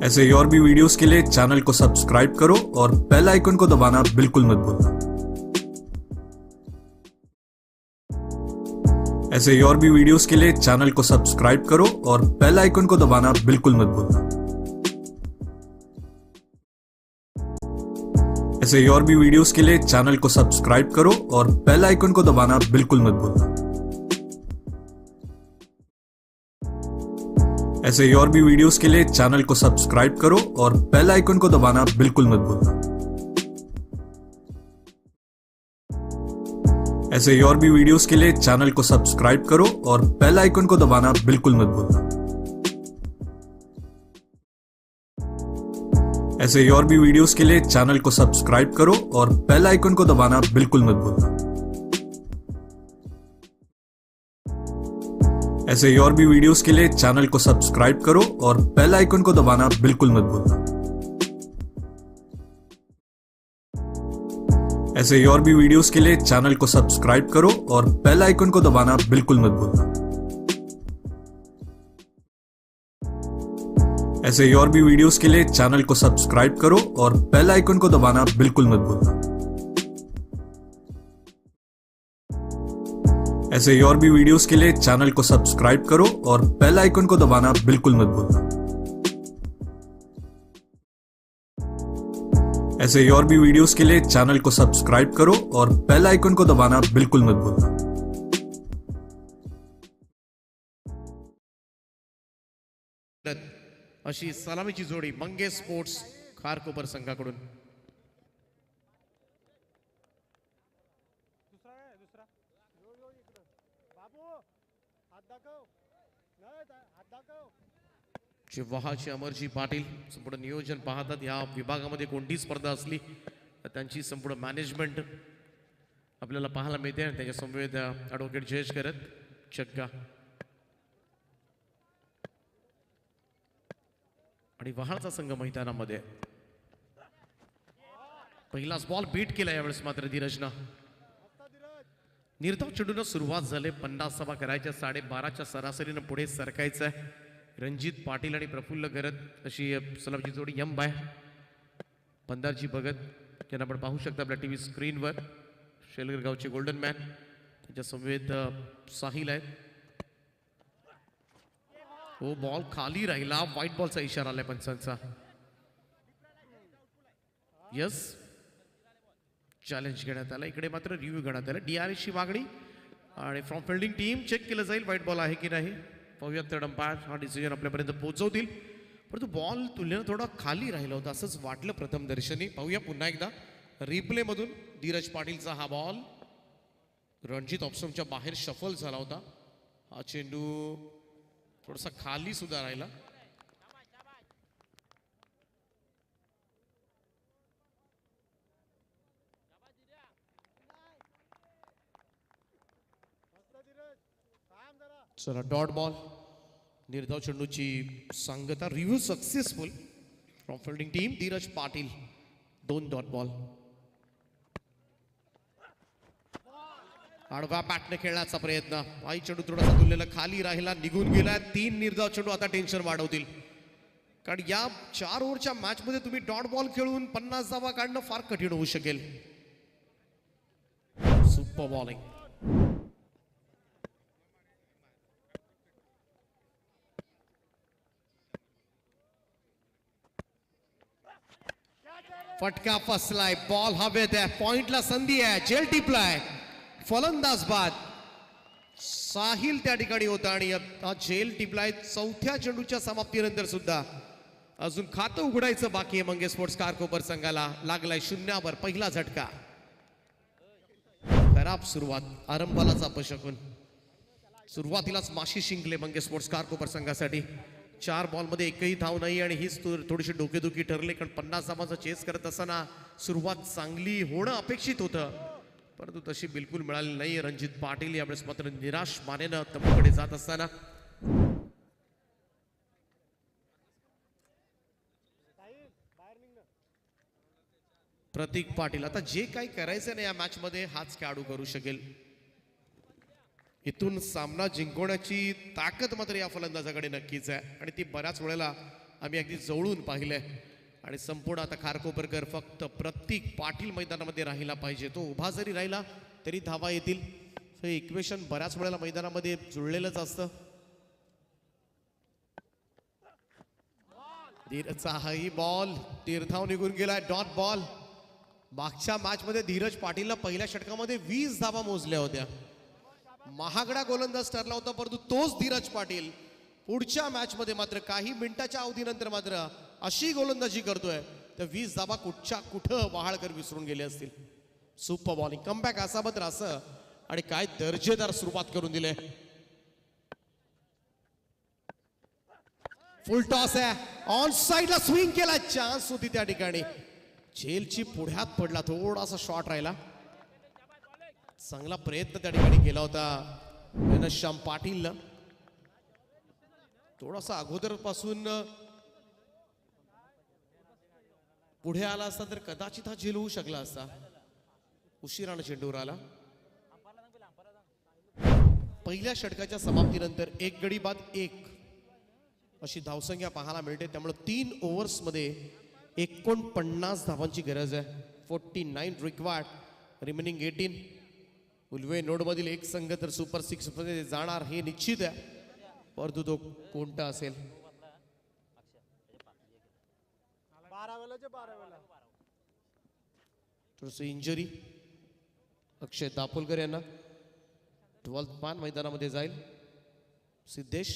ऐसे ही और भी वीडियोस के लिए चैनल को सब्सक्राइब करो और बेल आइकन को दबाना बिल्कुल मत भूलना. ऐसे ही और भी वीडियोस के लिए चैनल को सब्सक्राइब करो और बेल आइकन को दबाना बिल्कुल मत भूलना. ऐसे ही और भी वीडियोस के लिए चैनल को सब्सक्राइब करो और बेल आइकन को दबाना बिल्कुल मत भूलना. ऐसे ही और भी वीडियोस के लिए चैनल को सब्सक्राइब करो और बेल आइकन को दबाना बिल्कुल मत भूलना. ऐसे ही और भी वीडियोस के लिए चैनल को सब्सक्राइब करो और बेल आइकन को दबाना बिल्कुल मत भूलना. ऐसे ही और भी वीडियोस के लिए चैनल को सब्सक्राइब करो और बेल आइकन को दबाना बिल्कुल मत भूलना. ऐसे ही और भी वीडियोस के लिए चैनल को सब्सक्राइब करो और बेल आइकन को दबाना बिल्कुल मत भूलना. ऐसे ही और भी वीडियोस के लिए चैनल को सब्सक्राइब करो और बेल आइकन को दबाना बिल्कुल मत भूलना. ऐसे ही और भी वीडियोस के लिए चैनल को सब्सक्राइब करो और बेल आइकन को दबाना बिल्कुल मत भूलना. ऐसे ही और भी वीडियोस के लिए चैनल को सब्सक्राइब करो और बेल आइकन को दबाना बिल्कुल मत भूलना. ऐसे ही और भी वीडियोस के लिए चैनल को सब्सक्राइब करो और बेल आइकन को दबाना बिल्कुल मत भूलना. अशी सलामीची जोडी मंगेश स्पोर्ट्स खारकोपर संघाकडून. शिवहाची अमरजी पाटील संपूर्ण नियोजन पाहतात. या विभागामध्ये कोणती स्पर्धा असली तर त्यांची संपूर्ण मॅनेजमेंट आपल्याला पाहायला मिळते. आणि त्याच्या समवेत ॲडव्होकेट जयेश करत चक्का आणि वहाळचा संघ मैदानामध्ये. पहिलाच बॉल बीट केला यावेळेस मात्र धीरजनं. निर्धाव चेंडूनं सुरुवात झाली. 50 धावा करायच्या. 12.5च्या सरासरीनं पुढे सरकायचं आहे. रणजित पाटील आणि प्रफुल्ल गरत अशी सलामची जोडी यम बाय. पंधारजी भगत यांना आपण पाहू शकता आपल्या टीव्ही स्क्रीनवर. शेलगर गावचे गोल्डन मॅन. त्याच्या समवेत साहिल आहेत. हो बॉल खाली राहिला. व्हाईट बॉलचा इशारा आलाय पंचांचा. यस चॅलेंज घेण्यात आला. इकडे मात्र रिव्ह्यू घेण्यात आला. DRS ची मागणी आणि फ्रॉम फिल्डिंग टीम चेक केलं जाईल व्हाईट बॉल आहे की नाही. पाहूयात तर अंपायर हा डिसिजन आपल्यापर्यंत पोहोचवतील. परंतु बॉल तुलनेनं थोडा खाली राहिला होता असंच वाटलं प्रथम दर्शनी. पाहूया पुन्हा एकदा रिप्ले मधून. धीरज पाटीलचा हा बॉल रणजित ऑप्शनच्या बाहेर शफल झाला होता. हा चेंडू थोडासा खाली सुद्धा राहिला. चला डॉट बॉल. निर्धाव चेंडूची सांगता review successful from fielding team. Dheeraj Patil 2 dot ball. आडवा बॅटने खेळण्याचा प्रयत्न. आई चेंडू थोडासा तुललेला खाली राहिला, निघून गेला. 3 निर्धाव चेंडू आता टेन्शन वाढवतील, कारण या 4 ओव्हरच्या मॅच मध्ये तुम्ही डॉट बॉल खेळून 50 धावा काढणं फार कठीण होऊ शकेल. Super bowling. फटका फसलाय. बॉल हवेत आहे. पॉइंटला संधी आहे. जेल टिपलाय. फलंदाज बाद. साहिल त्या ठिकाणी होता आणि हा जेल टिपलाय. 4थ्या चेंडूच्या समाप्तीनंतर सुद्धा अजून खातं उघडायचं बाकी आहे मंगेश स्पोर्ट्स कारकोपर संघाला. लागलाय 0वर पहिला झटका. खराब सुरुवात. आरंभालाच अपशकुन. सुरुवातीलाच माशी शिंकले मंगेश स्पोर्ट्स कारकोपर संघासाठी. 4 बॉलमध्ये एकही धाव नाही आणि हीच थोडीशी डोकेदुखी ठरली, कारण 50 धावांचा चेस करत असताना सुरुवात चांगली होणं अपेक्षित होतं, परंतु तशी बिलकुल मिळाली नाही. रणजित पाटील यावेळेस मात्र निराश मानेनं तंबूकडे जात असताना प्रतीक पाटील. आता जे काही करायचं नाही या मॅच मध्ये हाच खेळाडू करू शकेल. इथून सामना जिंकवण्याची ताकद मात्र या फलंदाजाकडे नक्कीच आहे आणि ती बऱ्याच वेळेला आम्ही अगदी जवळून पाहिलंय. आणि संपूर्ण आता खारकोपरकर फक्त प्रतीक पाटील मैदानामध्ये राहिला पाहिजे. तो उभा जरी राहिला तरी धावा येतील. हे इक्वेशन बऱ्याच वेळेला मैदानामध्ये जुळलेलंच असतं. धीरजचा हाही बॉल तीर्थाव निघून गेलाय. Dot ball. मागच्या मॅच मध्ये धीरज पाटीलला पहिल्या षटकामध्ये 20 धावा मोजल्या होत्या. महागडा गोलंदाज ठरला होता, परंतु तोच धीरज पाटील पुढच्या मॅच मध्ये मात्र काही मिनिटाच्या अवधीनंतर मात्र अशी गोलंदाजी करतोय तर 20 धावा कुठं वहाळकर विसरून गेले असतील. Super bowling. कमबॅक असावं तर असं, आणि काय दर्जेदार सुरुवात करून दिले. फुल टॉस आहे. ऑन साइडला स्विंग केला. चान्स होती त्या ठिकाणी. झेलची पुढ्यात पडला. थोडासा शॉट राहिला. चांगला प्रयत्न त्या ठिकाणी केला होता घनश्याम पाटील. थोडासा अगोदर पासून पुढे आला असता तर कदाचित हा झेल होऊ शकला असता. उशिरानं चेंडूवर आला. पहिल्या षटकाच्या समाप्तीनंतर 1 गडी बाद 1 अशी धावसंख्या पाहायला मिळते. त्यामुळे 3 ओव्हर्स मध्ये 49 धावांची गरज आहे. 49 रिक्वायर्ड. रिमेनिंग 18. उल्वे नोडमधील एक संघ तर सुपर 6 मध्ये जाणार हे निश्चित आहे, परंतु तो कोणता असेल. थोडस इंजरी अक्षय दापोलकर यांना. 12th मान मैदानामध्ये जाईल. सिद्धेश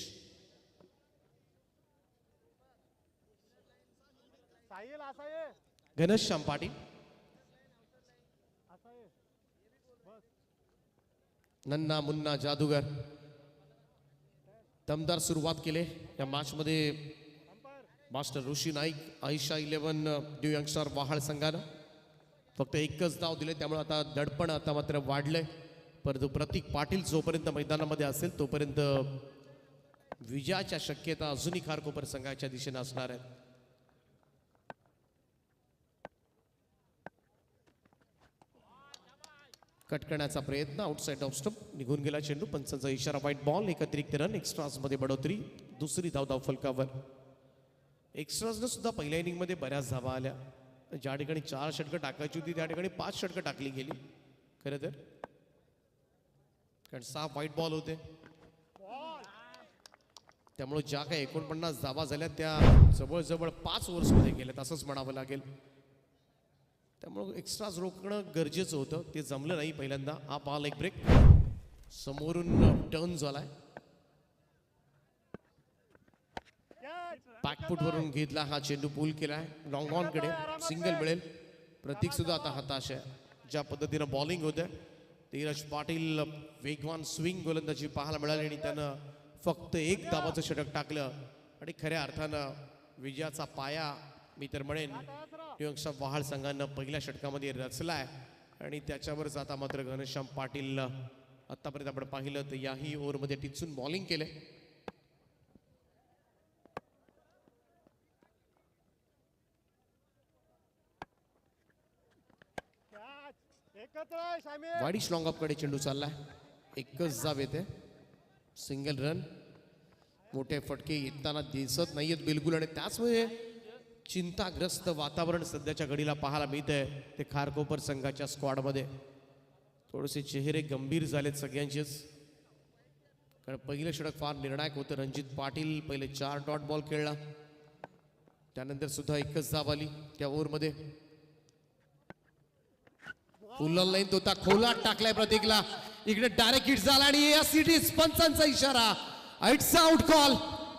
घनश्याम पाटील. नन्ना मुन्ना जादूगर. दमदार सुरुवात केली या मॅच मध्ये मास्टर ऋषी नाईक आयशा 11 न्यू यंगस्टर वहाळ संघानं. फक्त एकच धाव दिले, त्यामुळे आता दडपण आता मात्र वाढलंय. परंतु प्रतीक पाटील जोपर्यंत मैदानामध्ये असेल तोपर्यंत विजयाच्या शक्यता अजूनही खारकोपर संघाच्या दिशेने असणार आहेत. कट करण्याचा प्रयत्न. Outside off stump. निघून गेला चेंडू. पंचांचा इशारा. वाईट बॉल. एकत्रित रन. एक्स्ट्राज मध्ये बढोतरी. दुसरी धाव फलकावर. एक्स्ट्राजनं सुद्धा पहिल्या इनिंग मध्ये बऱ्याच धावा आल्या. ज्या ठिकाणी 4 षटकं टाकायची होती त्या ठिकाणी 5 षटकं टाकली गेली खरं तर, कारण 6 वाईट बॉल होते. त्यामुळे ज्या काही 49 धावा झाल्या त्या जवळजवळ 5 ओव्हर्स मध्ये गेल्यात असंच म्हणावं लागेल. त्यामुळे एक्स्ट्राज रोखणं गरजेचं होतं. ते जमलं नाही पहिल्यांदा. हा बॉल एक ब्रेक. समोरून टर्न झालाय. बॅकफूट वरून घेतला हा चेंडू. पूल केलाय लॉंग ऑन कडे. सिंगल मिळेल. प्रतीक सुद्धा आता हताश आहे ज्या पद्धतीनं बॉलिंग होते. धीरज पाटील वेगवान स्विंग गोलंदाजी पाहायला मिळाली आणि त्यानं फक्त 1 धावाचं षटक टाकलं आणि खऱ्या अर्थानं विजयाचा पाया मी तर म्हणेन न्यूयॉर्कच्या वहाळ संघानं पहिल्या षटकामध्ये रचलाय आणि त्याच्यावरच आता मात्र घनश्याम पाटील आतापर्यंत आपण पाहिलं तर याही ओव्हरमध्ये टिचून बॉलिंग केले. वाडी स्ट्रॉंग ऑफ कडे चेंडू चाललाय. एकच जाब येते. Single run. मोठे फटके येताना दिसत नाहीयेत बिलकुल आणि त्याचमुळे चिंताग्रस्त वातावरण सध्याच्या घडीला पाहायला मिळत आहे ते खारकोपर संघाच्या स्क्वॉडमध्ये. थोडेसे चेहरे गंभीर झालेत सगळ्यांचेच, कारण पहिलं षटक फार निर्णायक होतं. रणजित पाटील पहिले 4 डॉट बॉल खेळला, त्यानंतर सुद्धा एकच धाव आली त्या ओव्हरमध्ये. फुल लाईन तो खोलात टाकलाय प्रतीकला. इकडे डायरेक्ट हिट झाला आणि या सिटीज पंचांचा इशारा. It's out call.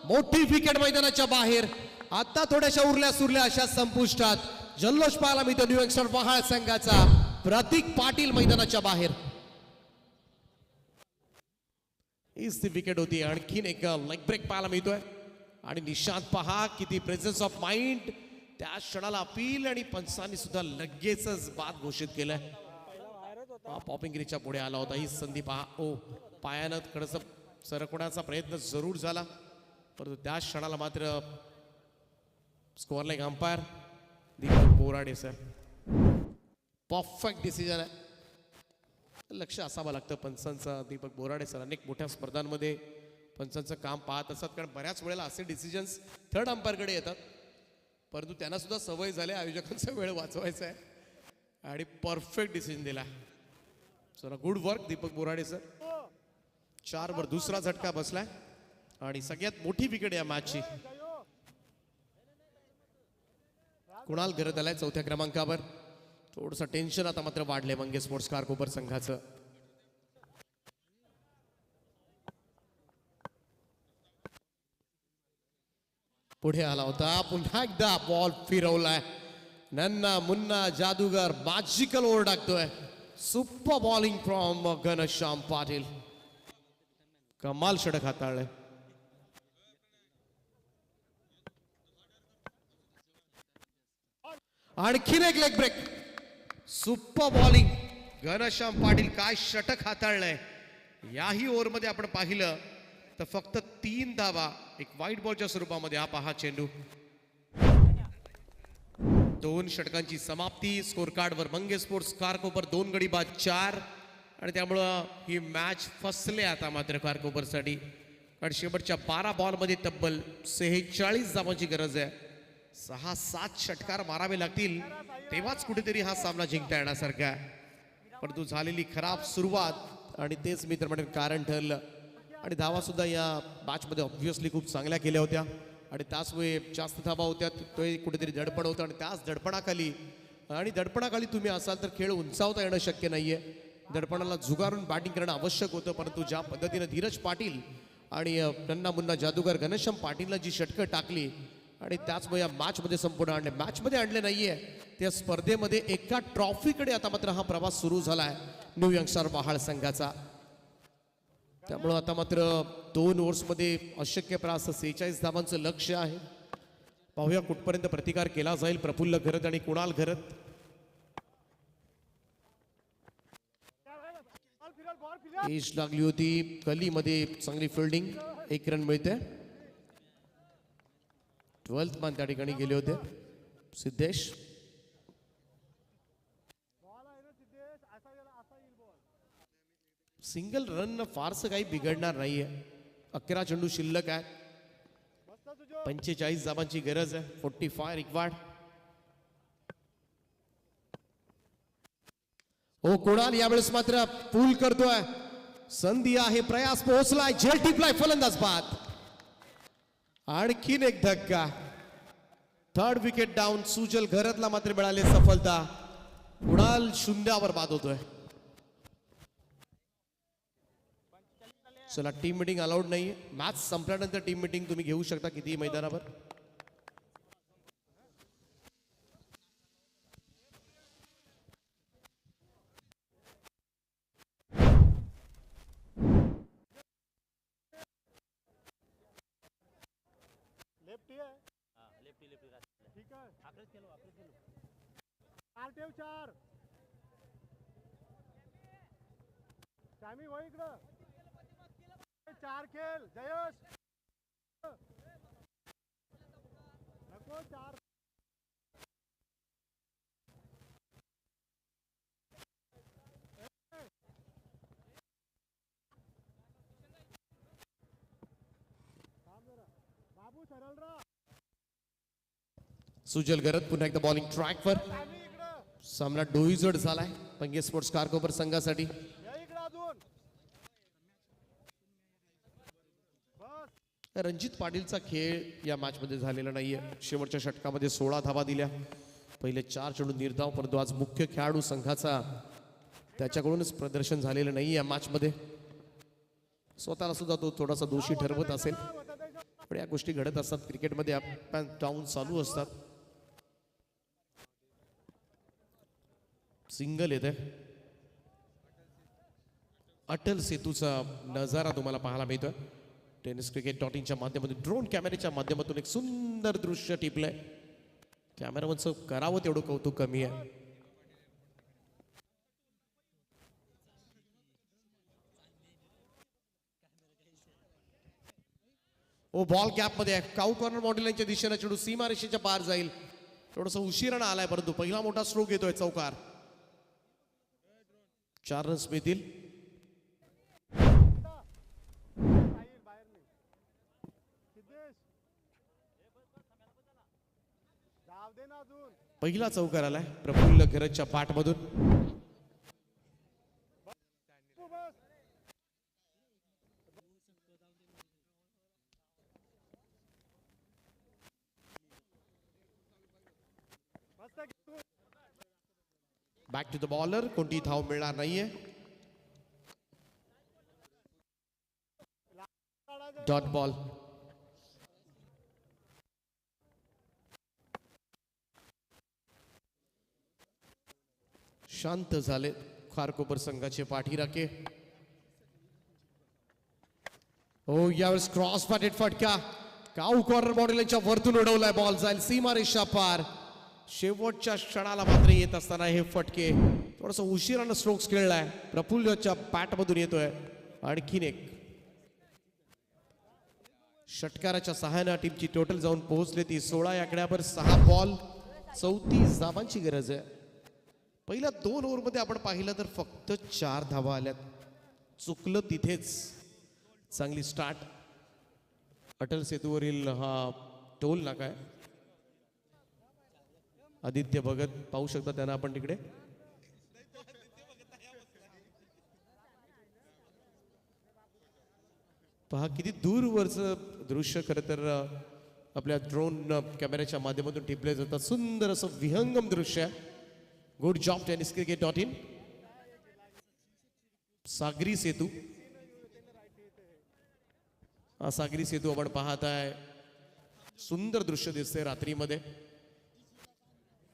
मोठी विकेट मैदानाच्या बाहेर. आता थोड्याशा उरल्या सुरल्या अशा संपुष्टात. जल्लोष पाहायला मिळतो न्यू यंगस्टर पहाळ संघाचा. प्रतीक पाटील मैदानाच्या बाहेर. हीच ती विकेट होती. आणखीन एक लेग ब्रेक पाहायला मिळतोय आणि निशांत पहा किती प्रेझेन्स ऑफ माइंड. त्या क्षणाला अपील आणि पंचांनी सुद्धा लगेचच बाद घोषित केलंय. पॉपिंगगिरीच्या पुढे आला होता. ही संधी पहा. ओ पायानं थोडस सरकवण्याचा प्रयत्न जरूर झाला, परंतु त्या क्षणाला मात्र score line umpire Deepak Borade sir. Perfect decision आहे. लक्ष असावं लागतं पंचांचं. दीपक बोराडे सर अनेक मोठ्या स्पर्धांमध्ये पंचांचं काम पाहत असतात, कारण बऱ्याच वेळेला असे डिसिजन्स थर्ड अंपायरकडे येतात, परंतु त्यांना सुद्धा सवय झाली आयोजकांचा वेळ वाचवायचा आहे आणि परफेक्ट डिसिजन दिला. चला good work Deepak Borade sir. 4 वर दुसरा झटका बसलाय आणि सगळ्यात मोठी विकेट या मॅचची. कुणाल घरत आलाय 4थ्या क्रमांकावर. थोडंसं टेन्शन आता मात्र वाढलंय मंगे स्पोर्ट्स खारकोपर संघाचं. पुढे आला होता. पुन्हा एकदा बॉल फिरवलाय. नन्ना मुन्ना जादूगर मॅजिकल ओव्हर टाकतोय. Super bowling from Ghanshyam Patil. कमाल षटक हाताळलंय. आणखीन एक leg break. Super bowling Ghanshyam Patil. काय षटक हाताळलंय. याही ओव्हरमध्ये आपण पाहिलं तर फक्त 3 धावा एक व्हाईट बॉलच्या स्वरूपामध्ये. हा पहा चेंडू. 2 षटकांची समाप्ती. स्कोर कार्डवर मंगे स्पोर्ट्स खारकोपर 2 गडी बाद 4 आणि त्यामुळं ही मॅच फसले आता मात्र खारकोपरसाठी, कारण शेवटच्या 12 बॉलमध्ये तब्बल 46 धावांची गरज आहे. 6-7 षटकार मारावे लागतील तेव्हाच कुठेतरी हा सामना जिंकता येण्यासारखा आहे. परंतु झालेली खराब सुरुवात आणि तेच मी तर म्हणेन कारण ठरलं. आणि धावा सुद्धा या मॅचमध्ये ऑब्व्हियसली खूप चांगल्या केल्या होत्या आणि त्याचमुळे जास्त धावा होत्या. तो कुठेतरी दडपण होतं आणि त्याच दडपणाखाली तुम्ही असाल तर खेळ उंचावता येणं शक्य नाहीये. दडपणाला झुगारून बॅटिंग करणं आवश्यक होतं, परंतु ज्या पद्धतीनं धीरज पाटील आणि नन्ना मुन्ना जादूगर घनश्याम पाटीलला जी षटकं टाकली आणि त्याचमुळे या मॅचमध्ये संपूर्ण आणले. मॅचमध्ये आणले नाहीये, त्या स्पर्धेमध्ये एका ट्रॉफीकडे आता मात्र हा प्रवास सुरू झालाय न्यू यंगस्टर पहाळ संघाचा. त्यामुळं आता मात्र 2 ओव्हर्समध्ये अशक्य प्रयास 46 धावांचं लक्ष्य आहे. पाहूया कुठपर्यंत प्रतिकार केला जाईल. प्रफुल्ल घरत आणि कुणाल घरत. एज लागली होती. कलीमध्ये चांगली फिल्डिंग. 1 रन मिळते. 12th मान त्या ठिकाणी गेले होते सिद्धेश. सिंगल रन फारसं काही बिघडणार नाहीये. 11 चेंडू शिल्लक आहे. 45 धावांची गरज आहे. 45 रिक्वायर्ड. हो कुणाल यावेळेस मात्र पूल करतोय. संधी आहे. प्रयास पोहोचलाय. झेल टिपलाय. फलंदाज बाद. आणखीन एक धक्का. 3rd wicket down. सुजल घरतला मात्र मिळाली सफलता. कुणाल शून्यावर बाद होतोय. चला टीम मीटिंग अलाउड नाही. मॅच संपल्यानंतर टीम मीटिंग तुम्ही घेऊ शकता कितीही मैदानावर. सॅमी हो इकडं. चार खेळ जयश नको चार. बाबू सरळ राहा. सुजल गरत पुन्हा एकदा बॉलिंग ट्रॅकवर. सॅमी इकडं सामना डोईजड झालाय पंगे स्पोर्ट्स कारकोपर संघासाठी. या इकडं अजून बस. रणजित पाटीलचा खेळ या मॅच मध्ये झालेला नाहीये. शेवटच्या षटकामध्ये 16 धावा दिल्या, पहिले 4 चेंडू निर्धाव, परंतु आज मुख्य खेळाडू संघाचा त्याच्याकडूनच प्रदर्शन झालेलं नाही या मॅच मध्ये. स्वतःला सुद्धा तो थोडासा दोषी ठरवत असेल, पण या गोष्टी घडत असतात क्रिकेटमध्ये. अप अँड डाऊन चालू असतात. सिंगल येते. अटल सेतूचा नजारा तुम्हाला पाहायला मिळतोय. टेनिस क्रिकेट .inच्या माध्यमातून ड्रोन कॅमेऱ्याच्या माध्यमातून एक सुंदर दृश्य टिपलंय. कॅमेरामनचं करावं तेवढं कौतुक कमी आहे. ओ बॉल गॅप मध्ये काऊ कॉर्नर मॉड्युलच्या दिशेने चेंडू सीमा रेषेच्या पार जाईल. थोडस उशिरानं आलाय, परंतु पहिला मोठा स्ट्रोक येतोय चौकार. 4 रन्स मिळतील. बाहेर बाहेर नाही. सिद्धेश जाऊ दे ना अजून. पहिला चौकार आलाय प्रफुल्ल गरजच्या पाठमधून. तू बस. मस्त तू. Back to the bowler. कोणती धाव मिळणार नाहीये. Dot ball. शांत झाले खारकोपर संघाचे पाठीराखे. हो यावेळेस क्रॉस पॅटेड फटका. काऊ कॉर्नर मॉड्युलच्या वरतून उडवलाय बॉल. जाईल सीमा रेषा पार. शेवटच्या क्षणाला मात्र येत असताना हे फटके. थोडस उशिरानं स्ट्रोक्स खेळलाय. प्रफुल्लच्या बॅटमधून येतोय आणखीन एक. षटकाराच्या सहाय्याने टीमची टोटल जाऊन पोहोचले ती 16 या आकड्यावर. 6 बॉल 34 धावांची गरज आहे. पहिल्या 2 ओव्हरमध्ये आपण पाहिलं तर फक्त 4 धावा आल्यात. चुकलं तिथेच. चांगली स्टार्ट. अटल सेतूवरील हा टोल नाका आहे. आदित्य भगत पाहू शकता त्यांना आपण तिकडे. पहा किती दूरवरचं दृश्य. खरं तर आपल्या ड्रोन कॅमेऱ्याच्या माध्यमातून टिपले जातात. सुंदर असं विहंगम दृश्य आहे. Good job tennis cricket .in. सागरी सेतू. हा सागरी सेतू आपण पाहत आहे. सुंदर दृश्य दिसते रात्रीमध्ये.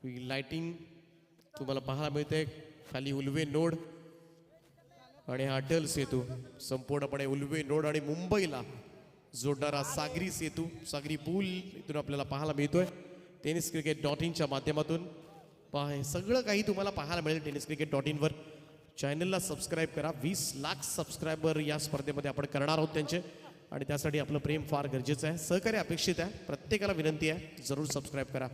लाइटिंग तुम्हाला पाहायला मिळते. खाली उल्वे नोड आणि हा अटल सेतू. संपूर्णपणे उल्वे नोड आणि मुंबईला जोडणारा सागरी सेतू, सागरी पूल इथून आपल्याला पाहायला मिळतोय टेनिस क्रिकेट .inच्या माध्यमातून. पहा हे सगळं काही तुम्हाला पाहायला मिळेल टेनिस क्रिकेट .in वर. चॅनलला सबस्क्राईब करा. 20 लाख सबस्क्रायबर या स्पर्धेमध्ये आपण करणार आहोत त्यांचे, आणि त्यासाठी आपलं प्रेम फार गरजेचं आहे. सहकार्य अपेक्षित आहे. प्रत्येकाला विनंती आहे जरूर सबस्क्राईब करा.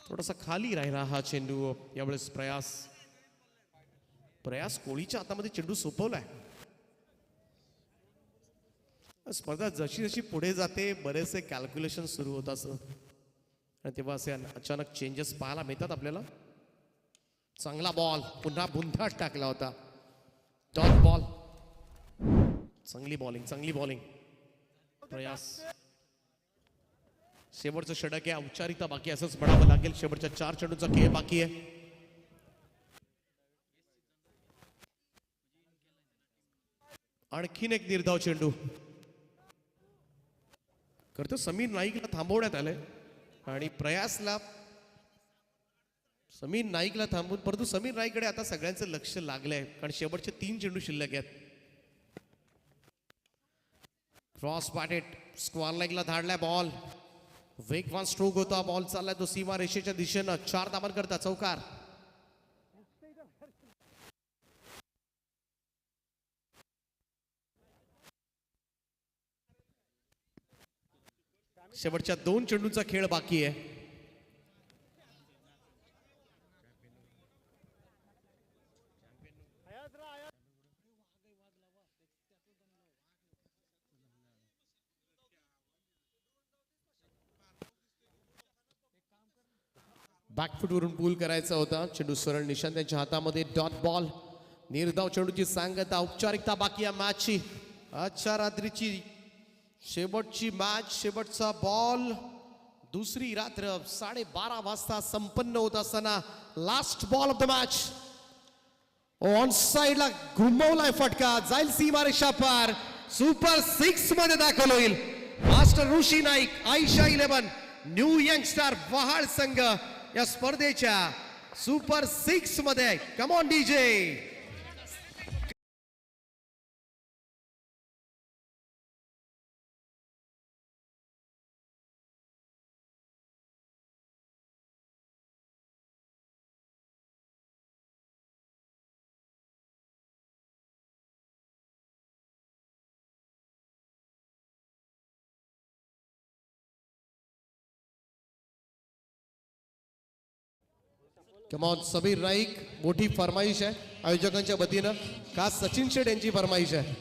थोडासा खाली राहिला हा चेंडू यावेळेस. प्रयास कोळीच्या हातामध्ये चेंडू सोपवलाय. स्पर्धा जशी जशी पुढे जाते बरेचसे कॅल्क्युलेशन सुरू होत असत, आणि तेव्हा असे अचानक चेंजेस पाहायला मिळतात आपल्याला. चांगला बॉल पुन्हा बुंधाट टाकला होता. Dot ball. चांगली बॉलिंग. प्रयास. शेवटचं षटक आहे. औपचारिकता बाकी असंच म्हणावं लागेल. शेवटच्या 4 चेंडूचा खेळ बाकी आहे. आणखीन एक निर्धाव चेंडू. खरं समीर नाईकला थांबवण्यात आलंय आणि प्रयासला समीर नाईकला थांबवून, परंतु समीर नाईककडे आता सगळ्यांचं लक्ष लागलंय कारण शेवटचे 3 चेंडू शिल्लक आहेत. क्रॉस पॅटेड स्क्वेअर लेगला धाडलाय बॉल. वेगवान स्ट्रोक होता. बॉल चाललाय तो सीमा रेषेच्या दिशेनं. 4 धावांकरता चौकार. शेवटच्या 2 चेंडूचा खेळ बाकी आहे. बॅकफुटवरून पूल करायचा होता. चेंडू सरळ निशांत त्यांच्या हातामध्ये. Dot ball. निर्धाव चेंडूची सांगता. औपचारिकता बाकी या मॅचची. आजच्या रात्रीची शेवटची मॅच, शेवटचा बॉल. दुसरी रात्र 12:30 वाजता संपन्न होत असताना last ball of the match. On साइडला घुमवलाय फटका. जाईल सीमारेषा पार. सुपर 6 मध्ये दाखल होईल. मास्टर ऋषी नाईक, आयशा 11, न्यू यंगस्टार वहाळ संघ या स्पर्धेच्या सुपर 6 मध्ये. Come on DJ. Come on Sameer Naik. मोठी फरमाईश आहे आयोजकांच्या वतीनं. खास सचिन शेठ यांची फरमाईश आहे.